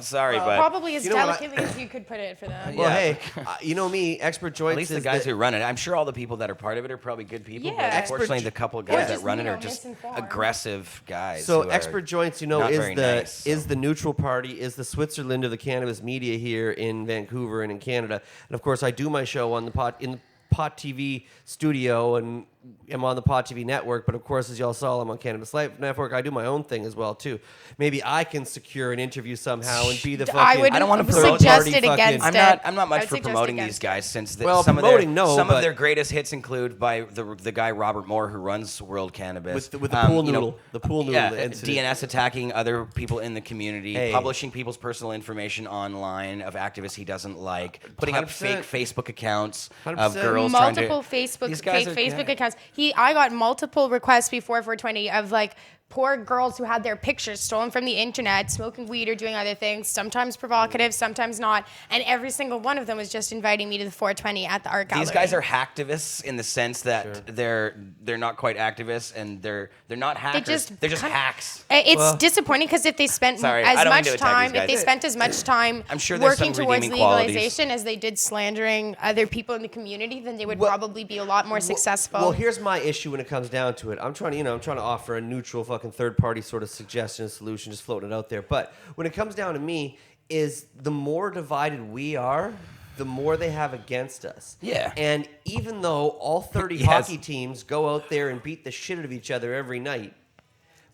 Sorry, but Probably as You know what, delicately as you could put it for them. Well, Yeah. hey, you know me, expert joints. at least the is guys the- who run it, I'm sure all the people that are part of it are probably good people. Yeah. But unfortunately, the couple of guys that just, run it are just misinformed. aggressive guys. So who are Expert Joints, not very nice, is the neutral party, is the Switzerland of the cannabis media here in Vancouver and in Canada. And of course, I do my show on the Pot TV studio, and I'm on the Pot TV network. But of course, as y'all saw, I'm on Cannabis Life Network. I do my own thing as well too. Maybe I can secure an interview somehow and be the fucking. I don't want to promote suggest party it fucking- against I'm not I much would for suggest promoting these against guys since Well, some promoting, no, of but- their greatest hits include by the guy Robert Moore who runs World Cannabis With the pool you know, noodle. The pool noodle yeah, incident. DNS attacking other people in the community, Hey. publishing people's personal information online of activists he doesn't like, putting up 100%. fake Facebook accounts of 100%. girls multiple trying to. These Facebook guys fake are- Facebook yeah. accounts. I got multiple requests before 420 of like poor girls who had their pictures stolen from the internet, smoking weed or doing other things, sometimes provocative, sometimes not, and every single one of them was just inviting me to the 420 at the art gallery. These guys are hacktivists in the sense that they're not quite activists and they're not hackers. They're just hacks. It's disappointing because if they spent Sorry, as I don't mean much to attack time, these if they guys. spent as much time I'm sure there's working some towards redeeming qualities. legalization as they did slandering other people in the community, then they would probably be a lot more successful. Well, here's my issue when it comes down to it. I'm trying to offer a neutral fucking third party sort of suggestion and solution, just floating it out there. But when it comes down to me, is the more divided we are, the more they have against us. Yeah. And even though all 30 Yes. hockey teams go out there and beat the shit out of each other every night,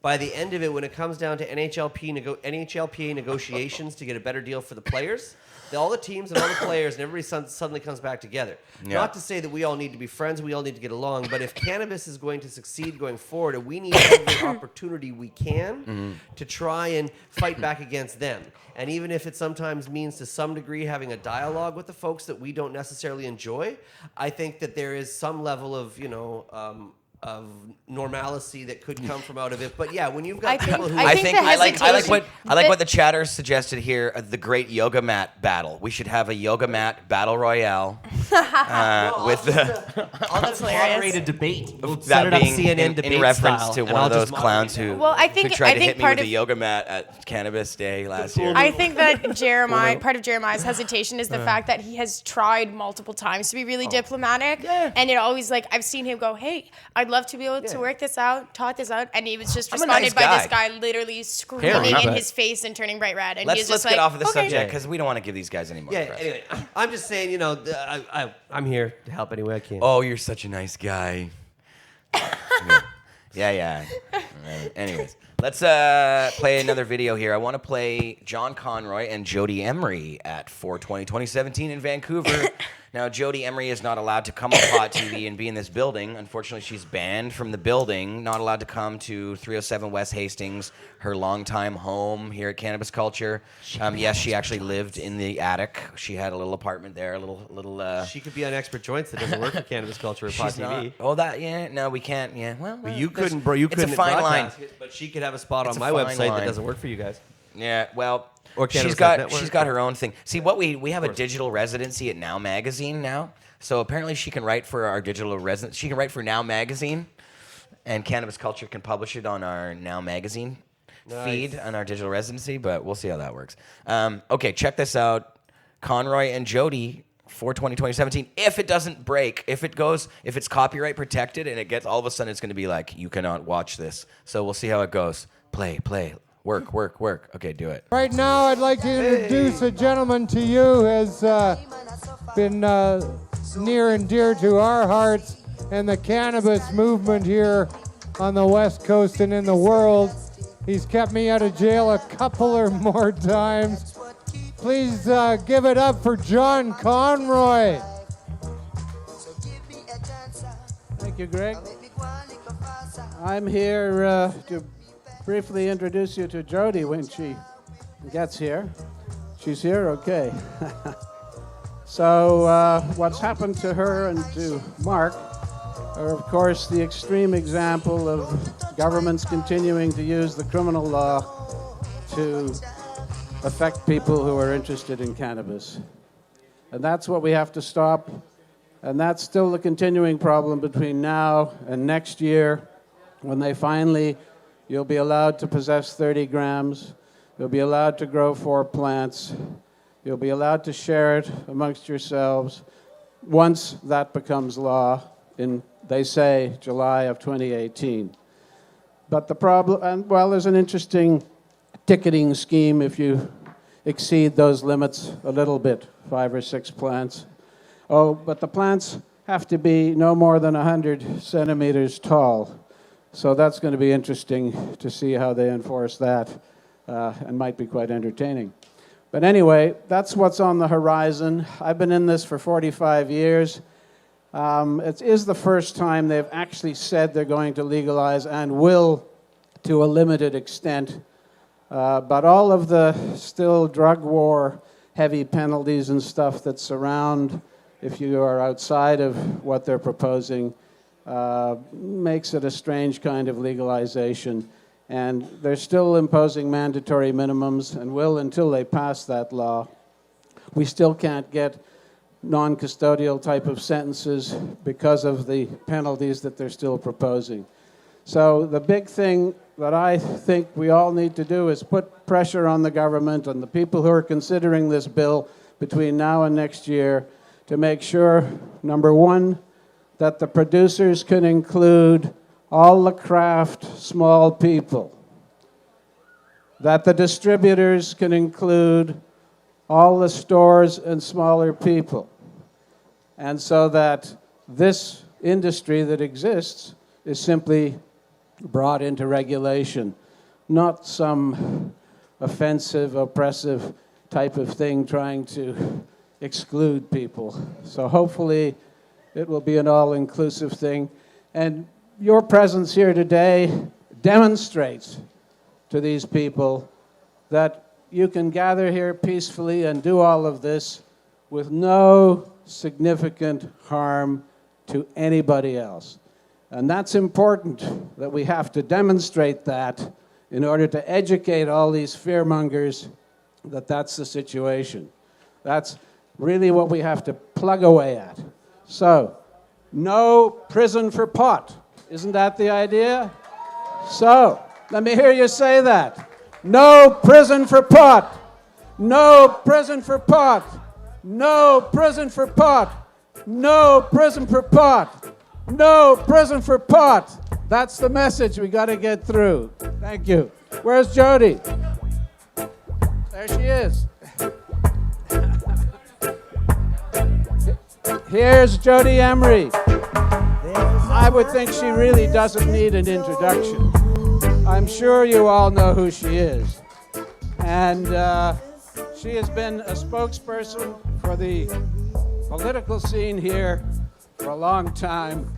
by the end of it, when it comes down to NHLPA negotiations to get a better deal for the players, all the teams and all the players and everybody suddenly comes back together. Yeah. Not to say that we all need to be friends, we all need to get along, but if cannabis is going to succeed going forward, we need every opportunity we can to try and fight back against them. And even if it sometimes means to some degree having a dialogue with the folks that we don't necessarily enjoy, I think that there is some level of, of normalcy that could come from out of it. But yeah, when you've got people who I think the I like hesitation- what the chatters suggested here. The great yoga mat battle. We should have a yoga mat battle royale with the I'll just hilarious. moderate a debate. We'll set that it up being CNN debate in reference style, to and one I'll of those just clowns moderate who Well, I think- tried I to think hit me part with a of- yoga mat at Cannabis Day last year. I think that part of Jeremiah's hesitation is the fact that he has tried multiple times to be really diplomatic. Yeah. And it always I've seen him go, hey, I'd love to be able to work this out, talk this out. And he was just I'm a responded nice by this guy. guy literally screaming not in bad. his face and turning bright red. And Let's he's just get off of the okay. subject because we don't want to give these guys any more. Yeah, press. anyway, I'm just saying, I'm here to help any way I can. Oh, you're such a nice guy. yeah. Anyways, let's play another video here. I want to play John Conroy and Jody Emery at 420 2017 in Vancouver. Now, Jody Emery is not allowed to come on Pot TV and be in this building. Unfortunately, she's banned from the building, not allowed to come to 307 West Hastings, her longtime home here at Cannabis Culture. Yes, she actually lived in the attic. She had a little apartment there, a little. She could be on Expert Joints that doesn't work for Cannabis Culture or Pot She's TV. not. Oh, that, yeah. No, we can't. Yeah, well, You couldn't, bro. You it's couldn't a fine line. broadcast it, but she could have a spot It's on a my fine website line. that doesn't work for you guys. Yeah, well, Or Cannabis she's got Network. her own thing. See, we have a digital residency at Now Magazine now. So apparently she can write for our digital residence. She can write for Now Magazine, and Cannabis Culture can publish it on our Now Magazine feed on our digital residency. But we'll see how that works. Okay, check this out. Conroy and Jody. 420 2017. If it doesn't break, if it's copyright protected, and it gets all of a sudden, it's going to be like you cannot watch this. So we'll see how it goes. Play, work. Okay, do it. Right now, I'd like to introduce a gentleman to you who has been near and dear to our hearts and the cannabis movement here on the West Coast and in the world. He's kept me out of jail a couple or more times. Please give it up for John Conroy. Thank you, Greg. I'm here to briefly introduce you to Jody when she gets here. She's here? Okay. So what's happened to her and to Mark are, of course, the extreme example of governments continuing to use the criminal law to affect people who are interested in cannabis. And that's what we have to stop. And that's still the continuing problem between now and next year, when they finally, you'll be allowed to possess 30 grams, you'll be allowed to grow 4 plants, you'll be allowed to share it amongst yourselves. Once that becomes law, in, they say, July of 2018. But the problem, and well, there's an interesting ticketing scheme if you exceed those limits a little bit, 5 or 6 plants. Oh, but the plants have to be no more than 100 centimeters tall. So that's going to be interesting to see how they enforce that, and might be quite entertaining. But anyway, that's what's on the horizon. I've been in this for 45 years. It is the first time they've actually said they're going to legalize and will to a limited extent. But all of the still drug war heavy penalties and stuff that surround if you are outside of what they're proposing makes it a strange kind of legalization. And they're still imposing mandatory minimums and will until they pass that law. We still can't get non-custodial type of sentences because of the penalties that they're still proposing. So the big thing that I think we all need to do is put pressure on the government and the people who are considering this bill between now and next year to make sure, number one, that the producers can include all the craft small people, that the distributors can include all the stores and smaller people, and so that this industry that exists is simply brought into regulation, not some offensive, oppressive type of thing trying to exclude people. So hopefully it will be an all-inclusive thing. And your presence here today demonstrates to these people that you can gather here peacefully and do all of this with no significant harm to anybody else. And that's important, that we have to demonstrate that in order to educate all these fearmongers that that's the situation. That's really what we have to plug away at. So, no prison for pot. Isn't that the idea? So, let me hear you say that. No prison for pot. No prison for pot. No prison for pot. No prison for pot. No prison for pot. That's the message we got to get through. Thank you. Where's Jody? There she is. Here's Jody Emery. I would think she really doesn't need an introduction. I'm sure you all know who she is. And she has been a spokesperson for the political scene here for a long time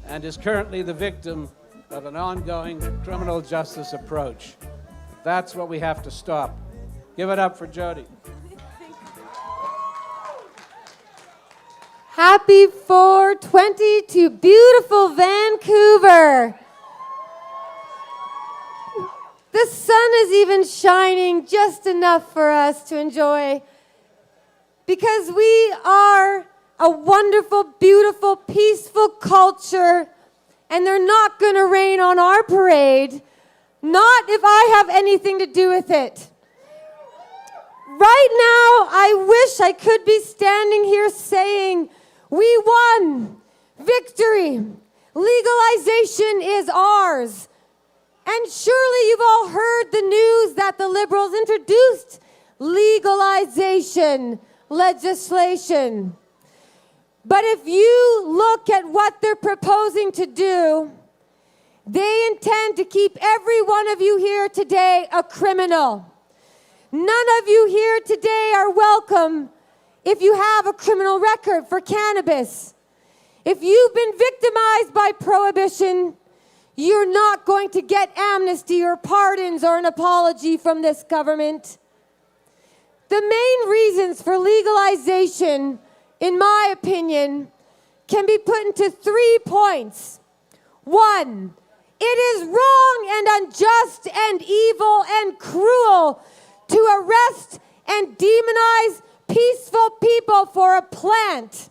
and is currently the victim of an ongoing criminal justice approach. That's what we have to stop. Give it up for Jody. Happy 420 to beautiful Vancouver. The sun is even shining just enough for us to enjoy because we are a wonderful, beautiful, peaceful culture, and they're not going to rain on our parade, not if I have anything to do with it. Right now, I wish I could be standing here saying, we won, victory, legalization is ours. And surely you've all heard the news that the Liberals introduced legalization legislation. But if you look at what they're proposing to do, they intend to keep every one of you here today a criminal. None of you here today are welcome if you have a criminal record for cannabis. If you've been victimized by prohibition, you're not going to get amnesty or pardons or an apology from this government. The main reasons for legalization, in my opinion, can be put into 3 points. 1, it is wrong and unjust and evil and cruel to arrest and demonize peaceful people for a plant.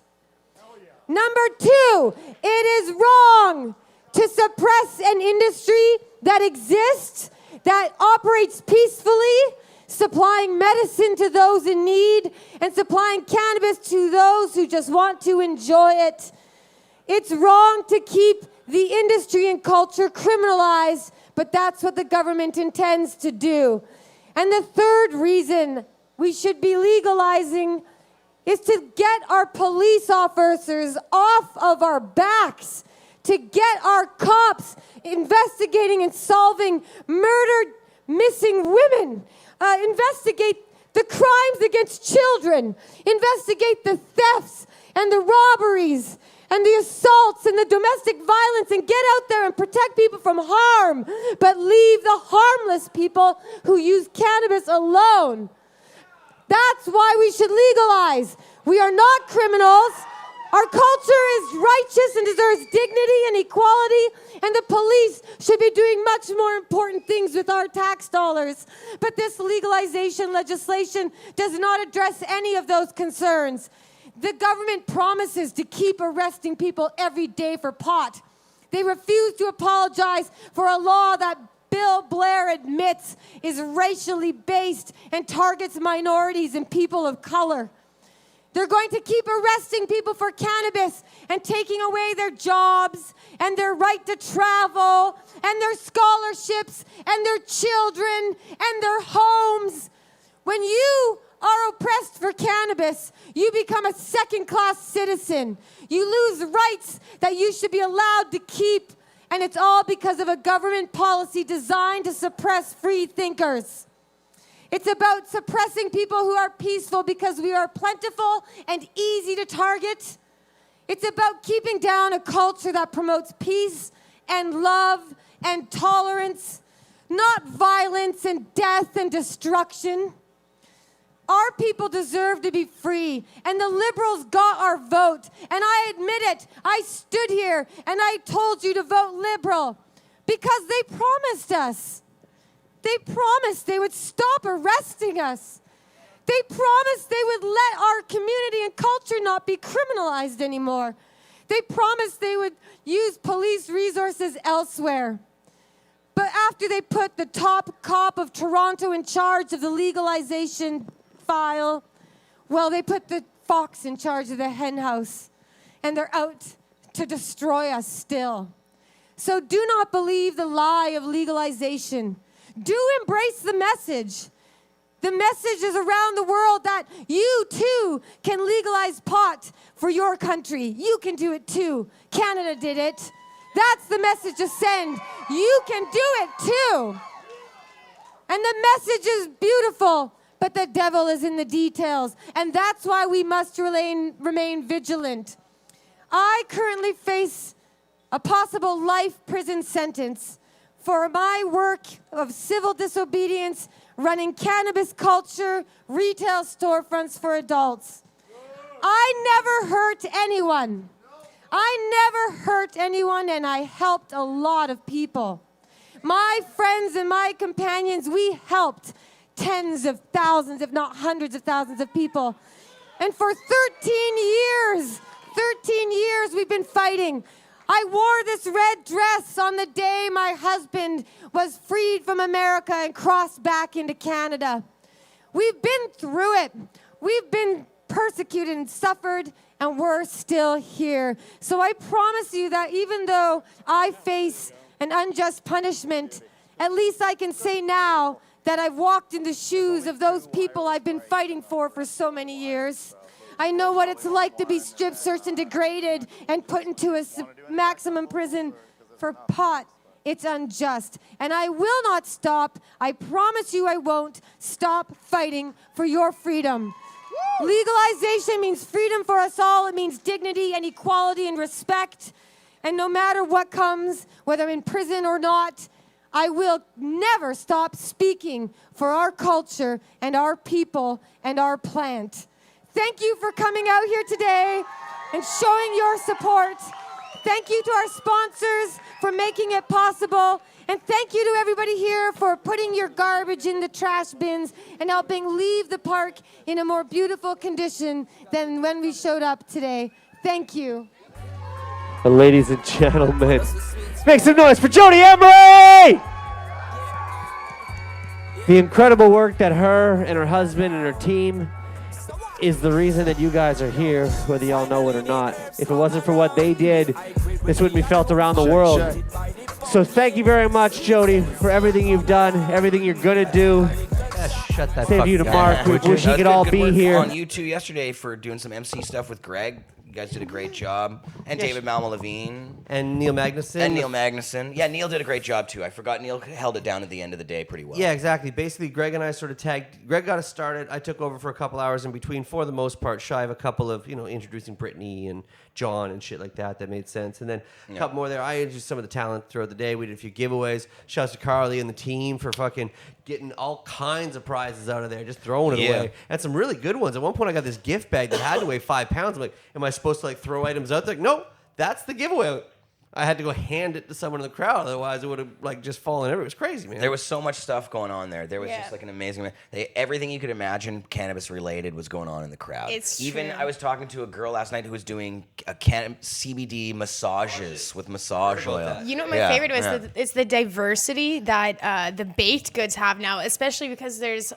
Number 2, it is wrong to suppress an industry that exists, that operates peacefully, supplying medicine to those in need and supplying cannabis to those who just want to enjoy it. It's wrong to keep the industry and culture criminalized, but that's what the government intends to do. And the third reason we should be legalizing is to get our police officers off of our backs, to get our cops investigating and solving murdered, missing women, investigate the crimes against children, investigate the thefts and the robberies and the assaults and the domestic violence, and get out there and protect people from harm, but leave the harmless people who use cannabis alone. That's why we should legalize. We are not criminals. Our culture is righteous and deserves dignity and equality, and the police should be doing much more important things with our tax dollars. But this legalization legislation does not address any of those concerns. The government promises to keep arresting people every day for pot. They refuse to apologize for a law that Bill Blair admits is racially based and targets minorities and people of color. They're going to keep arresting people for cannabis and taking away their jobs and their right to travel and their scholarships and their children and their homes. When you are oppressed for cannabis, you become a second-class citizen. You lose rights that you should be allowed to keep, and it's all because of a government policy designed to suppress free thinkers. It's about suppressing people who are peaceful because we are plentiful and easy to target. It's about keeping down a culture that promotes peace and love and tolerance, not violence and death and destruction. Our people deserve to be free, and the Liberals got our vote. And I admit it, I stood here and I told you to vote Liberal because they promised us. They promised they would stop arresting us. They promised they would let our community and culture not be criminalized anymore. They promised they would use police resources elsewhere. But after they put the top cop of Toronto in charge of the legalization file, well, they put the fox in charge of the hen house, and they're out to destroy us still. So do not believe the lie of legalization. Do embrace the message. The message is around the world that you too can legalize pot for your country. You can do it too. Canada did it. That's the message to send. You can do it too. And the message is beautiful, but the devil is in the details. And that's why we must remain vigilant. I currently face a possible life prison sentence for my work of civil disobedience, running cannabis culture, retail storefronts for adults. I never hurt anyone. And I helped a lot of people. My friends and my companions, we helped tens of thousands, if not hundreds of thousands of people. And for 13 years we've been fighting. I wore this red dress on the day my husband was freed from America and crossed back into Canada. We've been through it. We've been persecuted and suffered, and we're still here. So I promise you that even though I face an unjust punishment, at least I can say now that I've walked in the shoes of those people I've been fighting for so many years. I know what it's like to be strip searched and degraded and put into a maximum prison for pot. It's unjust. And I will not stop. I promise you I won't stop fighting for your freedom. Legalization means freedom for us all. It means dignity and equality and respect. And no matter what comes, whether I'm in prison or not, I will never stop speaking for our culture and our people and our plant. Thank you for coming out here today and showing your support. Thank you to our sponsors for making it possible. And thank you to everybody here for putting your garbage in the trash bins and helping leave the park in a more beautiful condition than when we showed up today. Thank you. Ladies and gentlemen, make some noise for Jody Emery! The incredible work that her and her husband and her team is the reason that you guys are here, whether y'all know it or not. If it wasn't for what they did, this wouldn't be felt around the world. So thank you very much, Jody, for everything you've done, everything you're going to do. Shut that Save you to Mark. We wish he could all be here. On you two yesterday for doing some MC stuff with Greg. You guys did a great job. And David Malma-Levine. And Neil Magnuson. Yeah, Neil did a great job too. I forgot Neil held it down at the end of the day pretty well. Yeah, exactly. Basically, Greg and I sort of tagged. Greg got us started. I took over for a couple hours in between, for the most part, shy of a couple of, introducing Brittany and John and shit like that. That made sense. And then a couple more there. I introduced some of the talent throughout the day. We did a few giveaways. Shouts to Carly and the team for fucking getting all kinds of prizes out of there, just throwing it away. And some really good ones. At one point, I got this gift bag that had to weigh 5 pounds. I'm like, am I supposed to throw items out there? Like, no, that's the giveaway. I had to go hand it to someone in the crowd, otherwise it would have just fallen everywhere. It was crazy, man. There was so much stuff going on there. There was just an amazing. Everything you could imagine cannabis related was going on in the crowd. It's even true. I was talking to a girl last night who was doing CBD massages with massage oil. You know what my favorite was? It's the diversity that the baked goods have now, especially because there's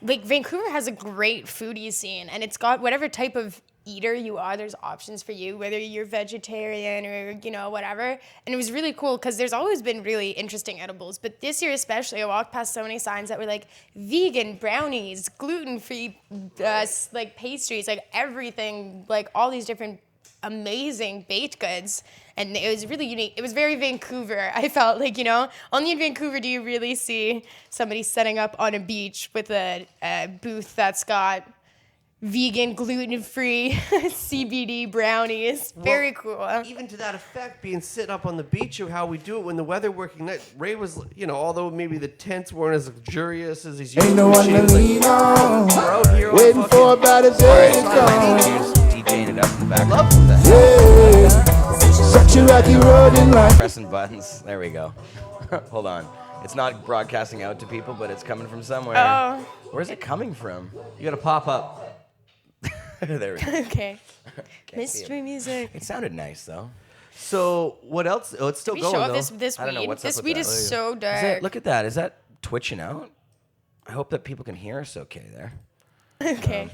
Vancouver has a great foodie scene, and it's got whatever type of eater you are, there's options for you, whether you're vegetarian or whatever. And it was really cool because there's always been really interesting edibles, but this year especially I walked past so many signs that were vegan brownies, gluten-free pastries, everything, all these different amazing baked goods, and it was really unique. It was very Vancouver. I felt only in Vancouver do you really see somebody setting up on a beach with a booth that's got vegan, gluten-free CBD brownies. Very cool. Even to that effect, being sitting up on the beach of how we do it when the weather working night. Ray was, although maybe the tents weren't as luxurious as he's used Ain't no one to lean on. Waiting for about a day to come. DJing it up in the back. Love that. Such a rocky road in life. Pressing buttons. There we go. Hold on. It's not broadcasting out to people, but it's coming from somewhere. Oh. Where's it coming from? You got to pop up. There we go. Okay. Mystery music. It sounded nice though. So what else? Oh, it's still Can we going show off though. this I don't know weed? what's up This with weed that. is so dark. Look at that. Is that twitching out? I hope that people can hear us okay there. Okay.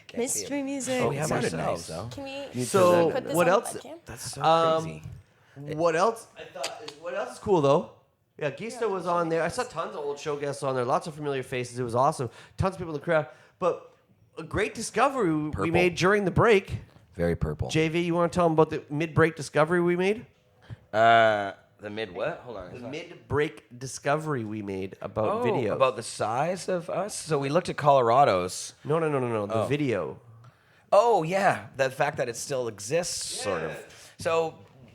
Can't Mystery music. Oh, we have sounded ourselves. nice, though. Can we So put this what on else? webcam? That's so crazy. What else? What else is cool though? Yeah, Gista was on there. I saw tons of old show guests on there. Lots of familiar faces. It was awesome. Tons of people in the crowd. But a great discovery we made during the break. Very purple. JV, you want to tell them about the mid-break discovery we made? The mid what? Hold on. The mid-break discovery we made about video. About the size of us? So we looked at Colorado's. No. The video. Oh, yeah. The fact that it still exists, sort of. So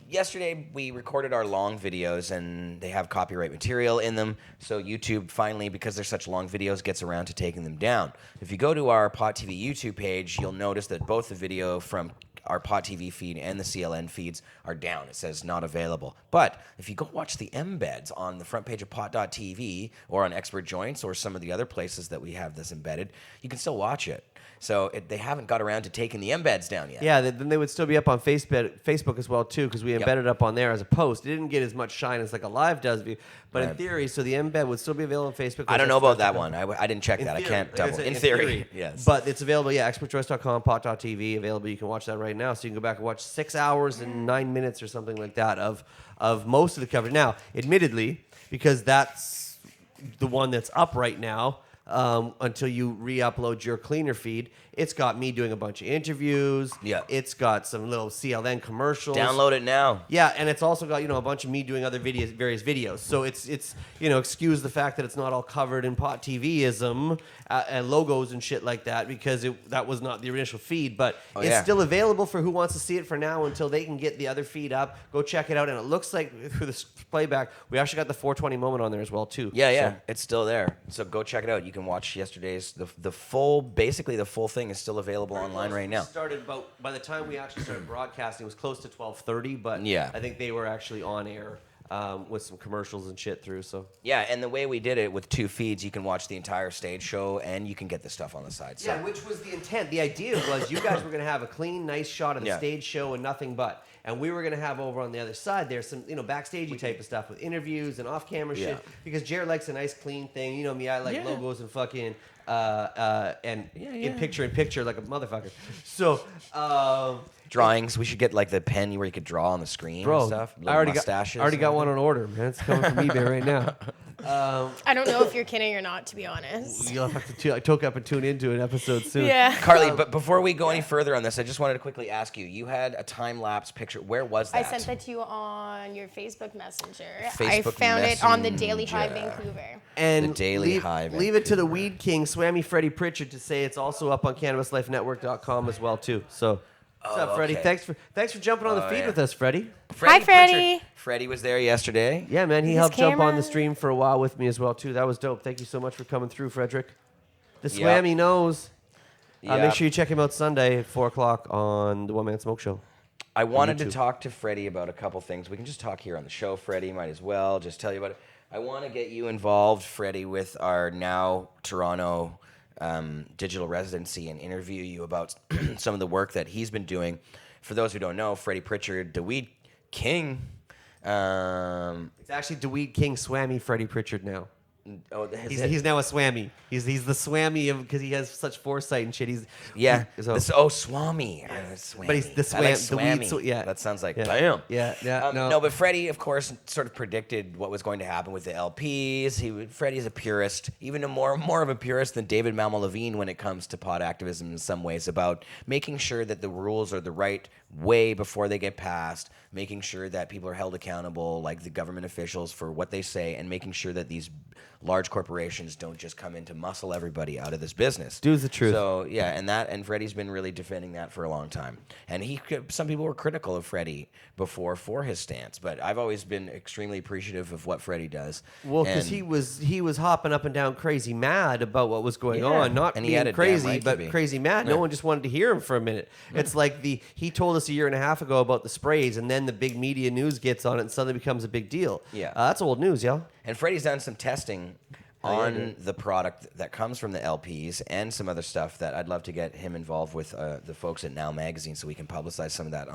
yesterday we recorded our long videos, and they have copyright material in them. So YouTube finally, because they're such long videos, gets around to taking them down. If you go to our Pot TV YouTube page, you'll notice that both the video from our Pot TV feed and the CLN feeds are down. It says not available. But if you go watch the embeds on the front page of pot.tv or on Expert Joints or some of the other places that we have this embedded, you can still watch it. So they haven't got around to taking the embeds down yet. Yeah, then they would still be up on Facebook as well too, because we embedded it up on there as a post. It didn't get as much shine as a live does, but in theory, so the embed would still be available on Facebook. I don't know about that one. I didn't check that. Theory, I can't like double. said, In theory, yes. But it's available, expertchoice.com, pot.tv, available. You can watch that right now. So you can go back and watch 6 hours and 9 minutes or something like that of most of the coverage. Now, admittedly, because that's the one that's up right now, until you re-upload your cleaner feed, it's got me doing a bunch of interviews. Yeah. It's got some little CLN commercials. Download it now. Yeah, and it's also got a bunch of me doing other various videos. So it's excuse the fact that it's not all covered in Pot TV-ism and logos and shit like that, because that was not the initial feed. But it's still available for who wants to see it for now until they can get the other feed up. Go check it out. And it looks like through this playback, we actually got the 420 moment on there as well too. Yeah, So, it's still there. So go check it out. You can watch yesterday's the full thing is still available online right now. Started by the time we actually started broadcasting, it was close to 12:30, but Yeah. I think they were actually on air with some commercials and shit through. So Yeah, and the way we did it with 2 feeds, you can watch the entire stage show and you can get the stuff on the side. So. yeah, which was the intent. The idea was you guys were going to have a clean, nice shot of the Yeah. stage show and nothing but. And we were going to have over on the other side there's some, backstagey type of stuff with interviews and off-camera shit. Because Jared likes a nice, clean thing. You know me, I like logos and fucking in picture like a motherfucker. So. Drawings. We should get like the pen where you could draw on the screen and stuff. I already mustaches. got one on order, man. It's coming from eBay right now. I don't know if you're kidding or not, to be honest. You'll have to toke up and tune into an episode soon. Yeah. Carly, but before we go any further on this, I just wanted to quickly ask you. You had a time-lapse picture. Where was that? I sent that to you on your Facebook Messenger. I Facebook found it on the Messenger. Daily Hive Vancouver. And The Daily Hive. Leave it to the Weed King, Swammy Freddie Pritchard, to say it's also up on CannabisLifeNetwork.com as well too. So, what's up, Freddie? okay. Thanks for jumping on the feed yeah. with us, Freddie. Hi, Freddie. Pritchard. Freddie was there yesterday. Yeah, man, he His helped jump on camera. the stream for a while with me as well too. That was dope. Thank you so much for coming through, Frederick. The Yep. Swammy knows. Yeah. Make sure you check him out Sunday at 4:00 on the One Man Smoke Show. I wanted to YouTube. talk to Freddie about a couple things. We can just talk here on the show, Freddie. Might as well just tell you about it. I want to get you involved, Freddie, with our now Toronto digital residency and interview you about some of the work that he's been doing. For those who don't know, Freddie Pritchard, the Weed King. It's actually DeWeed King Swammy Freddie Pritchard now. He's now a Swammy. He's the Swammy of because he has such foresight and shit. Swami. But he's the I like Swammy. The Swammy. weed, yeah. That sounds like Yeah. damn. Yeah. No, but Freddie, of course, sort of predicted what was going to happen with the LPs. Freddie's a purist, even more of a purist than David Malmo Levine when it comes to pot activism in some ways, about making sure that the rules are the right way before they get passed, making sure that people are held accountable, like the government officials, for what they say, and making sure that these large corporations don't just come in to muscle everybody out of this business. Dude's the truth. So yeah, and Freddie's been really defending that for a long time. And some people were critical of Freddie before for his stance, but I've always been extremely appreciative of what Freddie does. Well, because he was hopping up and down crazy mad about what was going on, not and he being had a damn crazy, right to but be. crazy mad. No one just wanted to hear him for a minute. It's like he told us a year and a half ago about the sprays, and then the big media news gets on it and suddenly becomes a big deal. Yeah. That's old news, y'all. And Freddie's done some testing on the product that comes from the LPs and some other stuff that I'd love to get him involved with the folks at Now Magazine so we can publicize some of that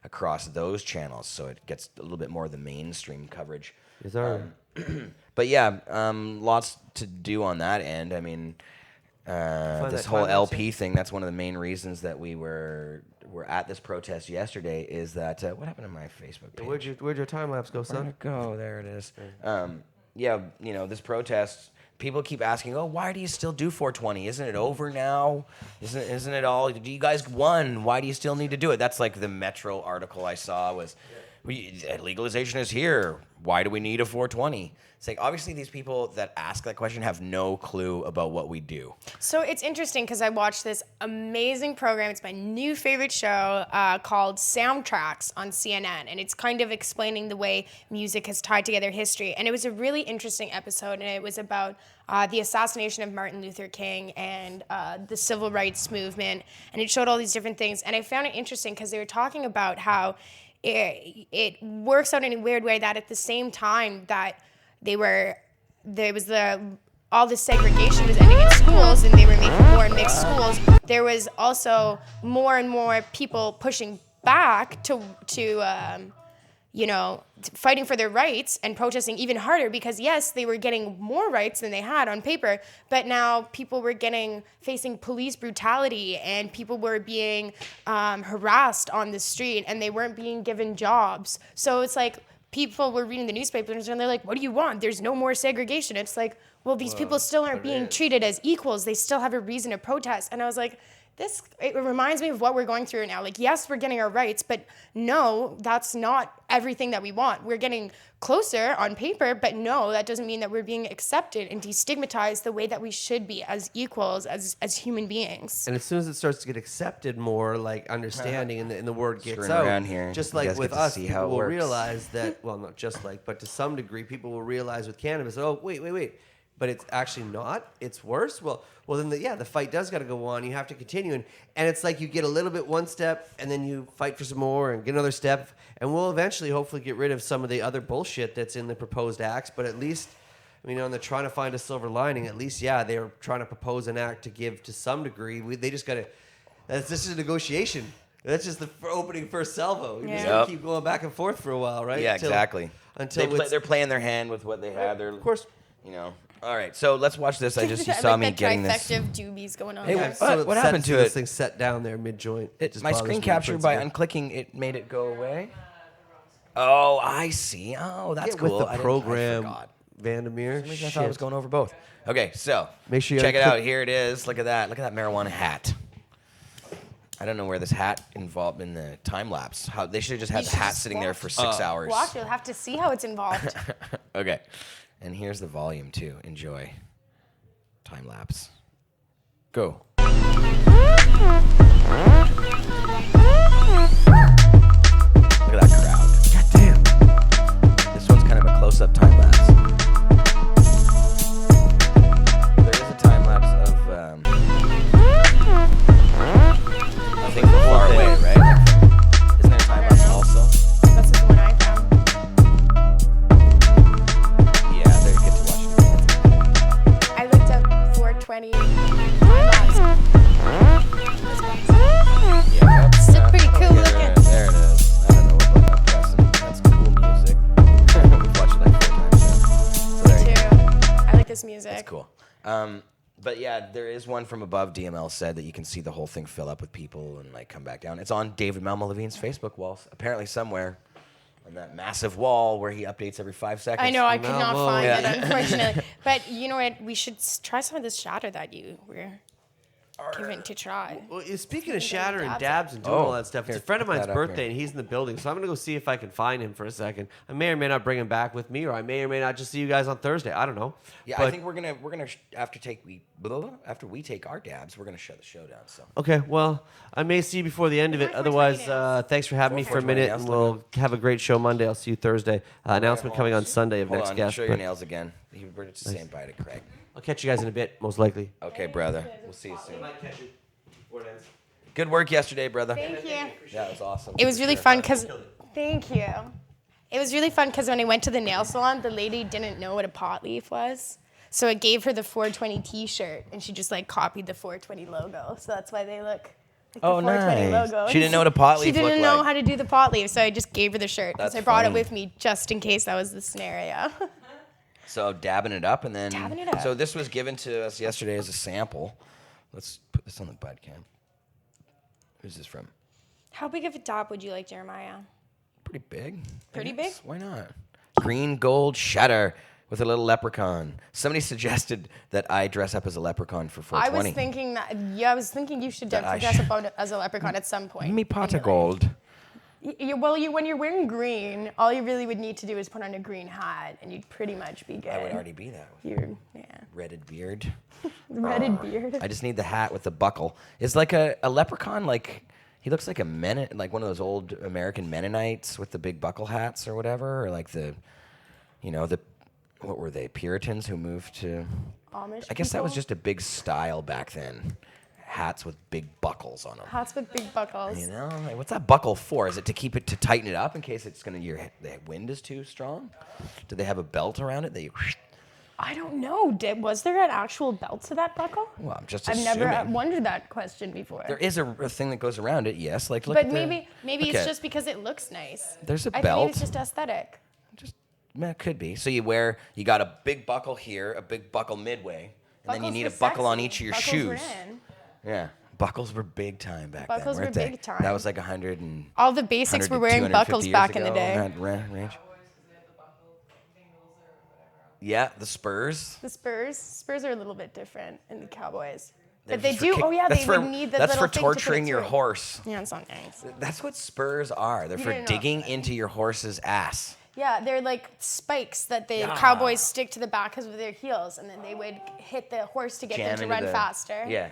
across those channels so it gets a little bit more of the mainstream coverage. Yes, sir. But yeah, lots to do on that end. I mean, this that whole time-lapse LP thing, that's one of the main reasons that we were at this protest yesterday is that, what happened to my Facebook page? Where'd your time lapse go, Where'd son? it go? There it is. Yeah, this protest, people keep asking, oh, why do you still do 420? Isn't it over now? Isn't it all? You guys won. Why do you still need to do it? That's like the Metro article I saw was, legalization is here. Why do we need a 420? It's like, obviously, these people that ask that question have no clue about what we do. So it's interesting because I watched this amazing program. It's my new favorite show called Soundtracks on CNN. And it's kind of explaining the way music has tied together history. And it was a really interesting episode. And it was about the assassination of Martin Luther King and the civil rights movement. And it showed all these different things. And I found it interesting because they were talking about how it works out in a weird way that at the same time that all the segregation was ending in schools and they were making more mixed schools, there was also more and more people pushing back to fighting for their rights and protesting even harder because yes, they were getting more rights than they had on paper, but now people were facing police brutality and people were being harassed on the street and they weren't being given jobs. So it's like people were reading the newspapers and they're like, what do you want? There's no more segregation. It's like, well, these people still aren't being treated as equals. They still have a reason to protest. And I was like, it reminds me of what we're going through now. Like, yes, we're getting our rights, but no, that's not everything that we want. We're getting closer on paper, but no, that doesn't mean that we're being accepted and destigmatized the way that we should be as equals, as human beings. And as soon as it starts to get accepted more, like understanding and the word gets Screwing out, around here. just You like guys with get to us, see people how it will works. realize that, well, not just like, but to some degree, people will realize with cannabis, oh, wait. but it's actually not. It's worse. Well, then the fight does got to go on. You have to continue, and it's like you get a little bit one step, and then you fight for some more, and get another step, and we'll eventually, hopefully, get rid of some of the other bullshit that's in the proposed acts. But at least, they're trying to find a silver lining. At least, they're trying to propose an act to give to some degree. They just got to. This is a negotiation. That's just the opening first salvo. You just got to keep going back and forth for a while, right? Yeah, exactly. Until they're playing their hand with what they have. Of course. All right, so let's watch this. You saw me getting this. Trifecta of doobies going on. Hey, there. what happened to This it? thing set down there mid joint. My screen capture by unclicking it made it go away. Oh, I see. Oh, that's cool. With the program, I forgot. Vandermeer. I thought I was going over both. Okay, so Make sure you check it unclick- out. Here it is. Look at that. Look at that marijuana hat. I don't know where this hat involved in the time lapse. How they should have just had the hat sitting there for 6 hours. Watch, you'll have to see how it's involved. Okay, and here's the volume too. Enjoy. Time lapse. Go. Look at that crowd. God damn. This one's kind of a close-up time lapse. There is a time lapse of I think from far away, right? Isn't there a time lapse also? That's the one I found. Yeah, there you get to watch it again. I looked up 420 time-lapse. Yeah, Still pretty cool looking. There it is. I don't know what button I'm pressing. That's cool music. We've watched it like 4 times now. So there you go. Too. I like this music. That's cool. But yeah, there is one from above. DML said that you can see the whole thing fill up with people and like come back down. It's on David Malmo Levine's Facebook wall, apparently somewhere on that massive wall where he updates every 5 seconds. I know, I could not find Yeah. it, unfortunately. But you know what? We should try some of this shatter that you were given to try. Well, speaking of shatter and dabs dabs and doing Oh, all that stuff, here, it's a friend of put mine's that up birthday here. and he's in the building, so I'm gonna go see if I can find him for a second. I may or may not bring him back with me, or I may or may not just see you guys on Thursday. I don't know. Yeah, But- I think we're gonna after we take our dabs, we're gonna shut the show down. So Okay, well, I may see you before the end of it. Where's Otherwise, 420 thanks for having me for a 420 minute, nails, and we'll have a great show Monday. I'll see you Thursday. Announcement coming on Sunday of hold next on, guest. show your but nails again. We're just saying bye to Craig. I'll catch you guys in a bit, most likely. Okay, brother. We'll see you soon. catch you before it ends. Good work yesterday, brother. Thank you. That was awesome. It was really fun because, thank you. It was really fun because when I went to the nail salon, the lady didn't know what a pot leaf was. So it gave her the 420 t-shirt and she just like copied the 420 logo. So that's why they look like Oh, the 420 nice. logo. She didn't know what a pot leaf She didn't looked know like. how to do the pot leaf. So I just gave her the shirt because That's I brought funny. it with me just in case that was the scenario. So dabbing it up and then. Dabbing it up. So this was given to us yesterday as a sample. Let's put this on the bud cam. Who's this from? How big of a dab would you like, Jeremiah? Pretty big. I Pretty guess. big? Why not? Green gold shatter with a little leprechaun. Somebody suggested that I dress up as a leprechaun for 420. I was thinking that, I was thinking you should That I dress should- up as a leprechaun at some point. Me pot of gold. When you're wearing green, all you really would need to do is put on a green hat, and you'd pretty much be good. I would already be that with Your redded beard. redded beard. I just need the hat with the buckle. Is like a leprechaun like he looks like a like one of those old American Mennonites with the big buckle hats or whatever, or like the what were they, Puritans who moved to Amish I guess that was people? just a big style back then. Hats with big buckles on them. Hats with big buckles. You know, like, what's that buckle for? Is it to tighten it up in case it's the wind is too strong? Do they have a belt around it that you? I don't know. Was there an actual belt to that buckle? Well, I'm just I've assuming. never wondered that question before. There is a thing that goes around it, yes. Like, look But at the- maybe look it's at- just because it looks nice. There's a I think belt. maybe it's just aesthetic. It could be. So you got a big buckle here, a big buckle midway, and then you Buckles need were a buckle on sexy. each of your Buckles were shoes. in. Yeah, buckles were big time back Buckles then, weren't were they? big time. That was like 100 and All the basics 100 were to wearing 250 buckles years back in the ago, day. that range. Yeah, the Spurs. The Spurs are a little bit different in the Cowboys. They're But they just for do. kick- Oh yeah, that's they for- would need the That's little for thing to put it torturing your through. horse. Yeah, it's not nice. That's what Spurs are. They're You for didn't know digging that. into your horse's ass. Yeah, they're like spikes that the Cowboys stick to the back of their heels, and then they would hit the horse to get Jam them to into run the- faster. Yeah.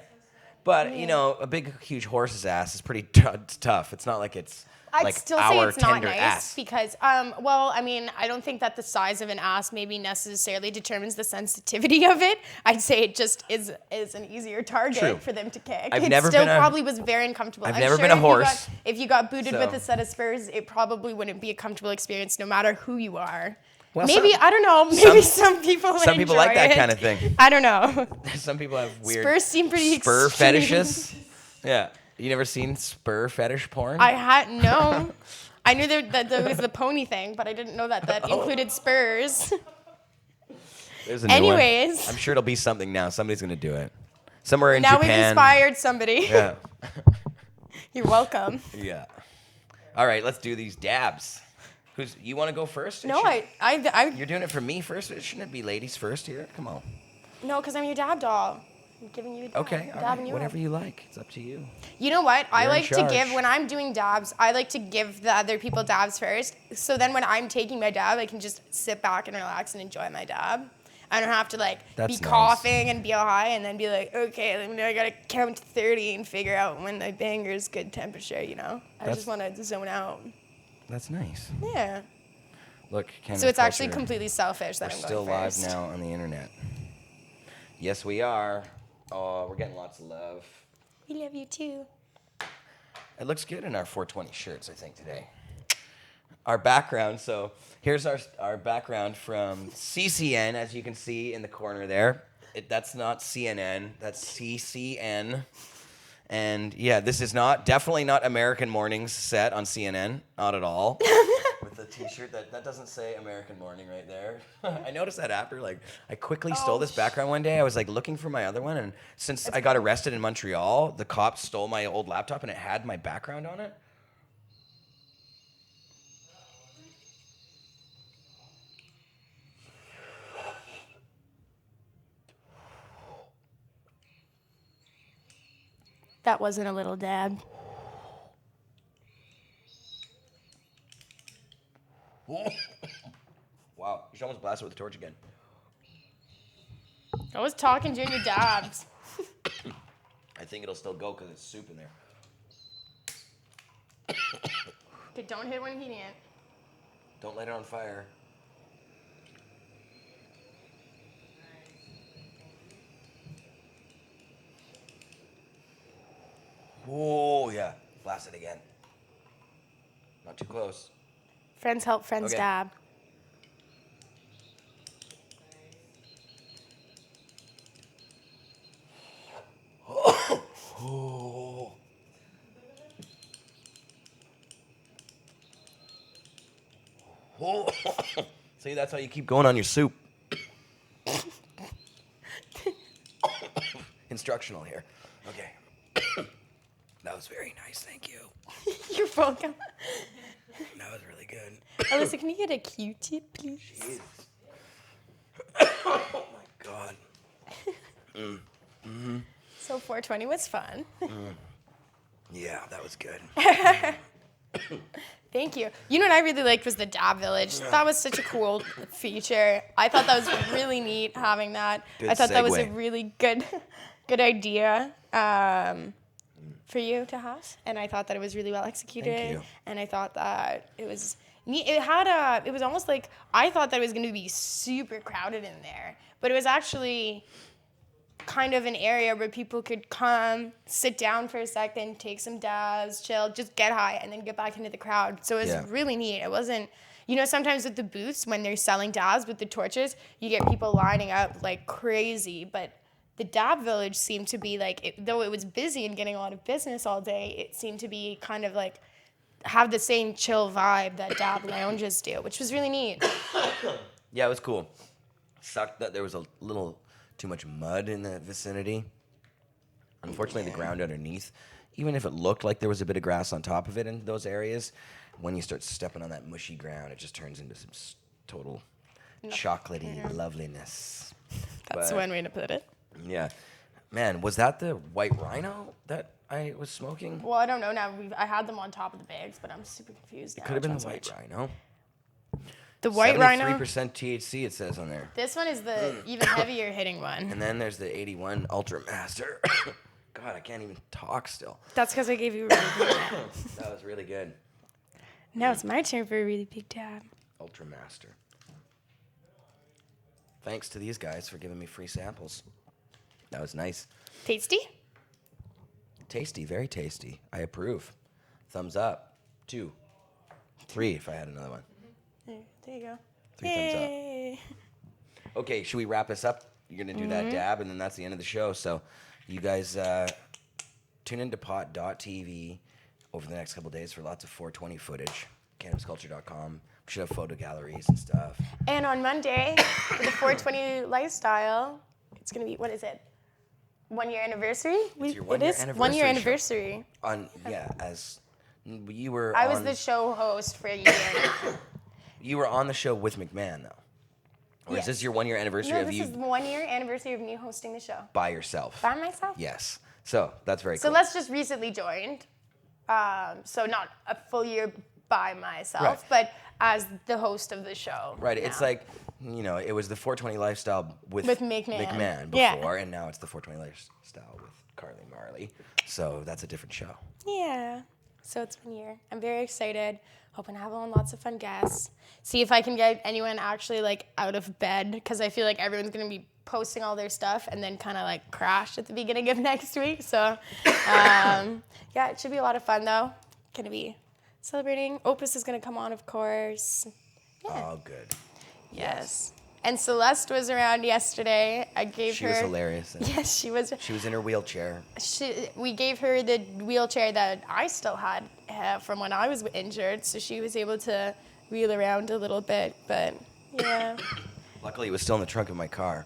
But you know, a big, huge horse's ass is pretty tough. It's not like it's I'd like still say our it's not tender nice ass. because, well, I mean, I don't think that the size of an ass maybe necessarily determines the sensitivity of it. I'd say it just is an easier target True. for them to kick. I've It never still been a- probably was very uncomfortable. I've I'm never sure been a if horse, if you got booted so- with a set of spurs, it probably wouldn't be a comfortable experience no matter who you are. Well, maybe, some- I don't know, maybe some people some people like enjoy that it. kind of thing. I don't know. Some people have weird Spurs seem pretty spur extreme. fetishes. Yeah, you never seen spur fetish porn? I had no. I knew that there was the pony thing, but I didn't know that included spurs. There's a new one. Anyways. I'm sure it'll be something now. Somebody's gonna do it. Somewhere in Now we've Japan. inspired somebody. Yeah. You're welcome. Yeah. All right, let's do these dabs. You want to go first? No, I You're doing it for me first. Shouldn't it be ladies first here? Come on. no, because I'm your dab doll. I'm giving you a dab. Okay. All Dabbing right. you Whatever up. you like. It's up to you. You know what? I You're in like to give charge. when I'm doing dabs. I like to give the other people dabs first. So then when I'm taking my dab, I can just sit back and relax and enjoy my dab. I don't have to be That's nice. coughing and be all high and then be like, okay, I gotta count to 30 and figure out when my banger's good temperature. You know, I just want to zone out. That's nice. Yeah. Look, Cannabis So it's actually culture. completely selfish that We're I'm still going live first. now on the internet. Yes, we are. Oh, we're getting lots of love. We love you too. It looks good in our 420 shirts, I think, today. Our background, so here's our background from CCN, as you can see in the corner there. That's not CNN, that's CCN. And yeah, this is definitely not American Mornings set on CNN, not at all. With the t-shirt, that doesn't say American Morning right there. I noticed that after, I quickly stole this background one day. I was looking for my other one, and since I got arrested in Montreal, the cops stole my old laptop and it had my background on it. That wasn't a little dab. Wow, you should almost blast it with a torch again. I was talking during your dabs. I think it'll still go because there's soup in there. Okay, don't hit when heating it. Don't light it on fire. Oh, yeah. Blast it again. Not too close. Friends help friends Okay. dab. Oh. Oh. See, that's how you keep going on your soup. Instructional here. Okay. That was very nice, thank you. You're welcome. That was really good. Alyssa, can you get a Q-tip, please? Jeez. Oh my god. So 420 was fun. Yeah, that was good. Thank you. You know what I really liked was the Dab Village. That was such a cool feature. I thought that was really neat having that. Good I thought that was a segue. really good idea for you to have, and I thought that it was really well executed. Thank you. And I thought that it was neat. It was almost like I thought that it was going to be super crowded in there, but it was actually kind of an area where people could come, sit down for a second, take some dabs, chill, just get high, and then get back into the crowd. So it was Yeah. really neat. It wasn't, sometimes with the booths, when they're selling dabs with the torches, you get people lining up like crazy. But the Dab Village seemed to be though it was busy and getting a lot of business all day, it seemed to be kind of have the same chill vibe that Dab lounges do, which was really neat. Yeah, it was cool. Sucked that there was a little too much mud in the vicinity. Unfortunately, the ground underneath, even if it looked like there was a bit of grass on top of it in those areas, when you start stepping on that mushy ground, it just turns into some total chocolatey loveliness. That's But, one way to put it. Yeah. Man, was that the white rhino that I was smoking? Well, I don't know now. I had them on top of the bags, but I'm super confused now. Could have been which the one's white which. rhino. The white rhino. 73% THC, it says on there. This one is the even heavier hitting one. And then there's the 81 Ultra Master. God, I can't even talk still. That's because I gave you a really big dab. That was really good. Now it's my turn for a really big dab. Ultra Master. Thanks to these guys for giving me free samples. That was nice. Tasty? Tasty, very tasty. I approve. Thumbs up. 2. 3 if I had another one. There you go. 3 thumbs up. Okay, should we wrap this up? You're going to do that dab, and then that's the end of the show. So you guys tune into pot.tv over the next couple of days for lots of 420 footage. CannabisCulture.com. We should have photo galleries and stuff. And on Monday, for the 420 lifestyle, it's going to be, what is it? 1 year anniversary? It's your 1 year anniversary. 1 year show. anniversary. As you were I on, was the show host for a year. You were on the show with McMahon, though. Or Yes. is this your 1 year anniversary No, of this you is the 1 year anniversary of me hosting the show. by yourself? By myself? Yes. So that's very So cool. Les just recently joined. So not a full year by myself, Right. but as the host of the show. Right. It's now. like, it was the 420 lifestyle with McMahon. before, Yeah. and now it's the 420 lifestyle with Carly Marley. So that's a different show. Yeah. So it's 1 year. I'm very excited. Hoping to have on lots of fun guests. See if I can get anyone actually like out of bed, because I feel like everyone's gonna be posting all their stuff and then kind of like crash at the beginning of next week. So yeah, it should be a lot of fun though. Gonna be celebrating. Opus is gonna come on, of course. Yeah. Oh, good. Yes. And Celeste was around yesterday. I gave She her. was hilarious. Yes, she was. She was in her wheelchair. We gave her the wheelchair that I still had from when I was injured, so she was able to wheel around a little bit. But yeah. Luckily, it was still in the trunk of my car.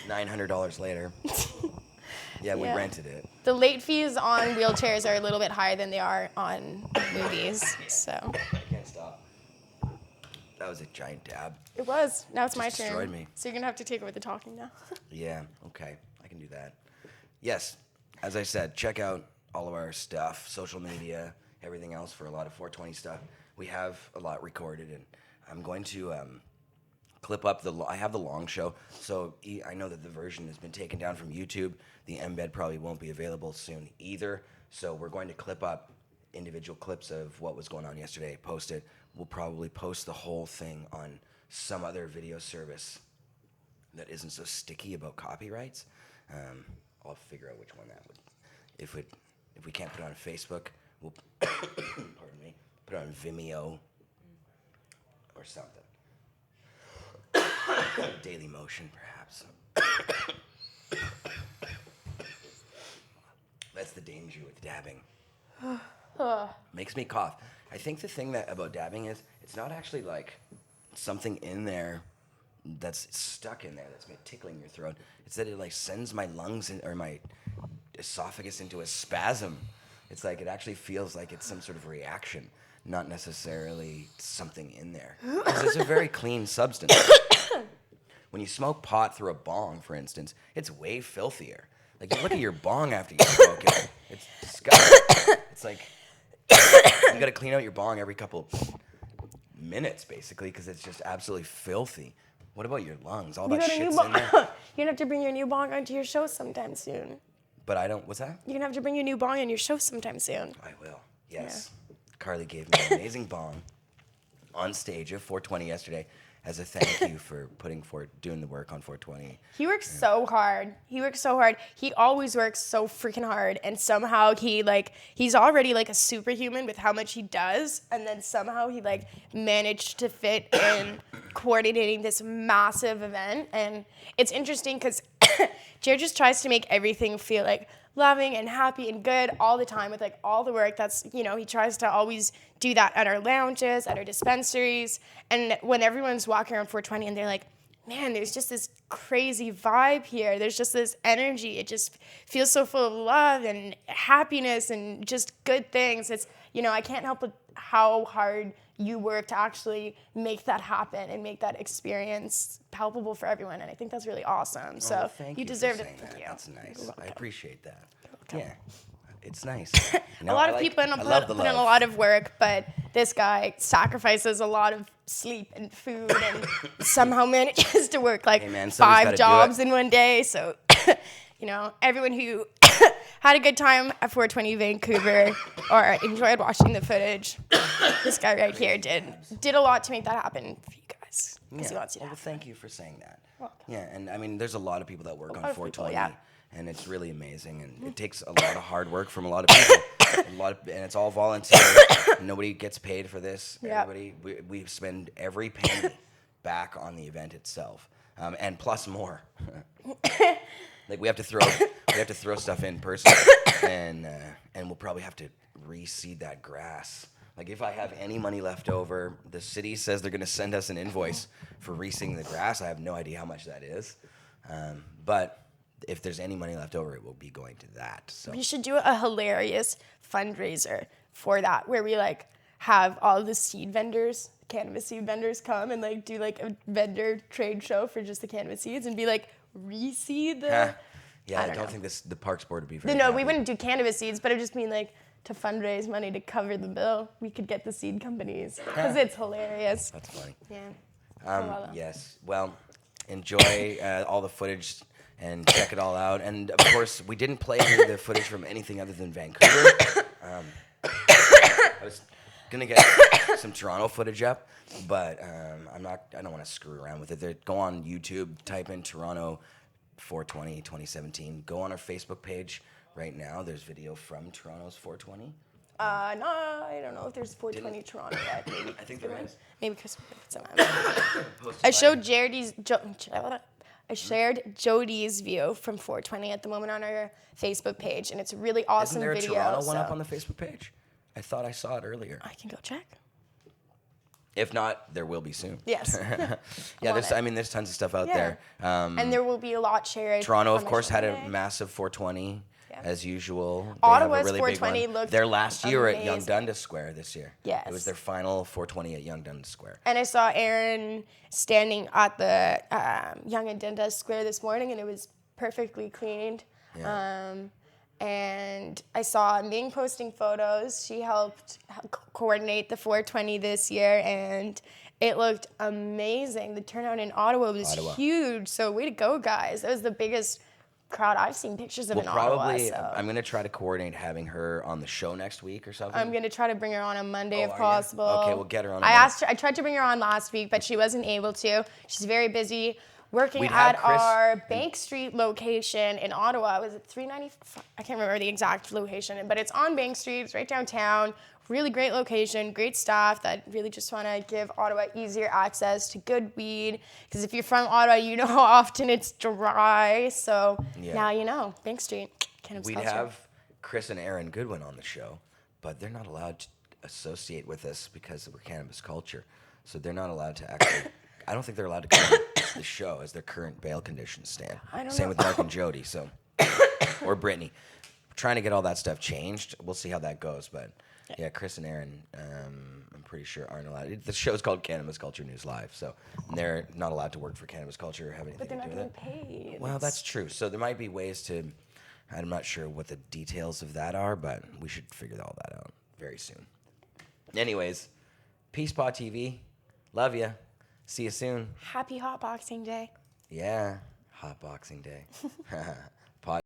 $900 later. Yeah, we Yeah. rented it. The late fees on wheelchairs are a little bit higher than they are on movies. So I can't stop. That was a giant dab. it was. Now it's my Just turn. destroyed me. So you're gonna have to take over the talking now. Yeah, okay. I can do that. Yes, as I said, check out all of our stuff, social media, everything else for a lot of 420 stuff. We have a lot recorded, and I'm going to clip up I have the long show, so I know that the version has been taken down from YouTube. The embed probably won't be available soon either, so we're going to clip up individual clips of what was going on yesterday, post it. We'll probably post the whole thing on some other video service that isn't so sticky about copyrights. I'll figure out which one that would. If we can't put it on Facebook, we'll pardon me, put it on Vimeo or something. Daily Motion, perhaps. That's the danger with dabbing. Makes me cough. I think the thing about dabbing is it's not actually like something in there that's stuck in there that's tickling your throat. It's that it like sends my lungs or my esophagus into a spasm. It's like it actually feels like it's some sort of reaction, not necessarily something in there. 'Cause it's a very clean substance. When you smoke pot through a bong, for instance, it's way filthier. Like, you look at your bong after you smoke it. It's disgusting. It's like, you gotta clean out your bong every couple minutes, basically, because it's just absolutely filthy. What about your lungs? All that shit's in there. You're gonna have to bring your new bong onto your show sometime soon. But I don't, what's that? You're gonna have to bring your new bong on your show sometime soon. I will, yes. Carly gave me an amazing bong on stage at 420 yesterday as a thank you for doing the work on 420. He works so hard. He works so hard. He always works so freaking hard, and somehow he's already like a superhuman with how much he does, and then somehow he like managed to fit in coordinating this massive event. And it's interesting because Jared just tries to make everything feel like loving and happy and good all the time with like all the work that's, he tries to always do that at our lounges, at our dispensaries. And when everyone's walking around 420 and they're like, man, there's just this crazy vibe here. There's just this energy. It just feels so full of love and happiness and just good things. It's, I can't help but how hard you work to actually make that happen and make that experience palpable for everyone. And I think that's really awesome. So thank you for deserve it. saying Thank that. you. That's nice. I appreciate that. Yeah, it's nice. A lot of people put in a lot of work, but this guy sacrifices a lot of sleep and food and somehow manages to work like Hey man, somebody's 5 gotta do jobs it. in one day. So everyone who had a good time at 420 Vancouver or enjoyed watching the footage. This guy right here did a lot to make that happen for you guys. Because he wants you to Well, have thank you for saying that. Welcome. Yeah, and I mean, there's a lot of people that work on lot of people, 420, yeah. and it's really amazing, and it takes a lot of hard work from a lot of people, and it's all volunteer. Nobody gets paid for this. Yeah. Everybody, we spend every penny back on the event itself, and plus more. Like we have to throw stuff in person, and we'll probably have to reseed that grass. Like if I have any money left over, the city says they're going to send us an invoice for reseeding the grass. I have no idea how much that is, but if there's any money left over, it will be going to that. So We should do a hilarious fundraiser for that, where we have all the seed vendors, cannabis seed vendors, come and do a vendor trade show for just the cannabis seeds and be reseed the. yeah, I don't don't know. think the Parks Board would be very. No, happy. we wouldn't do cannabis seeds, but it just mean to fundraise money to cover the bill. We could get the seed companies because it's hilarious. That's funny. Yeah. Yes. Well, enjoy all the footage and check it all out. And of course, we didn't play any of the footage from anything other than Vancouver. I was gonna get some Toronto footage up, but I don't want to screw around with it. Go on YouTube, type in Toronto 420 2017. Go on our Facebook page right now. There's video from Toronto's 420. No, I don't know if there's 420 Toronto yet. Maybe I think there is. Maybe Chris puts it on. I showed I shared Jody's view from 420 at the moment on our Facebook page, and it's a really awesome Isn't there a video. Toronto one up on the Facebook page? I thought I saw it earlier. I can go check. If not, there will be soon. Yes. Yeah, there's tons of stuff out there. And there will be a lot shared. Toronto, on of the course, show had a today. massive 420 as usual. They have Ottawa's a really big 420 one. looked Their last year were at Young amazing. Dundas Square this year. Yes. It was their final 420 at Young Dundas Square. And I saw Aaron standing at the Young and Dundas Square this morning, and it was perfectly cleaned. Yeah. And I saw Ming posting photos. She helped coordinate the 420 this year, and it looked amazing. The turnout in Ottawa was huge. So way to go, guys. It was the biggest crowd I've seen pictures of in Ottawa. So. I'm going to try to coordinate having her on the show next week or something. I'm gonna try to bring her on a Monday if are you? possible. Okay, we'll get her on a I tried to bring her on last week, but she wasn't able to. She's very busy working We'd have at Chris- our Bank Street location in Ottawa. Was it 395? I can't remember the exact location, but it's on Bank Street. It's right downtown. Really great location, great staff that really just want to give Ottawa easier access to good weed. Because if you're from Ottawa, you know how often it's dry. So now you know. Bank Street, cannabis We'd culture. have Chris and Aaron Goodwin on the show, but they're not allowed to associate with us because we're cannabis culture. So they're not allowed to actually. I don't think they're allowed to come on the show as their current bail conditions stand. Same with Mark and Jody, so or Brittany. Trying to get all that stuff changed. We'll see how that goes, but yeah, Chris and Aaron, I'm pretty sure aren't allowed. The show's called Cannabis Culture News Live, so they're not allowed to work for cannabis culture or have anything But they're to not do with getting it. paid. Well, that's true. So there might be ways to. I'm not sure what the details of that are, but we should figure all that out very soon. Anyways, Peace Paw TV, love ya. See you soon. Happy Hot Boxing Day. Yeah, Hot Boxing Day.